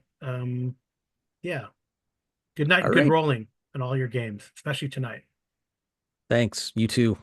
Speaker 1: yeah, good night,
Speaker 2: all
Speaker 1: and good
Speaker 2: right.
Speaker 1: rolling in all your games, especially tonight.
Speaker 2: Thanks. You too.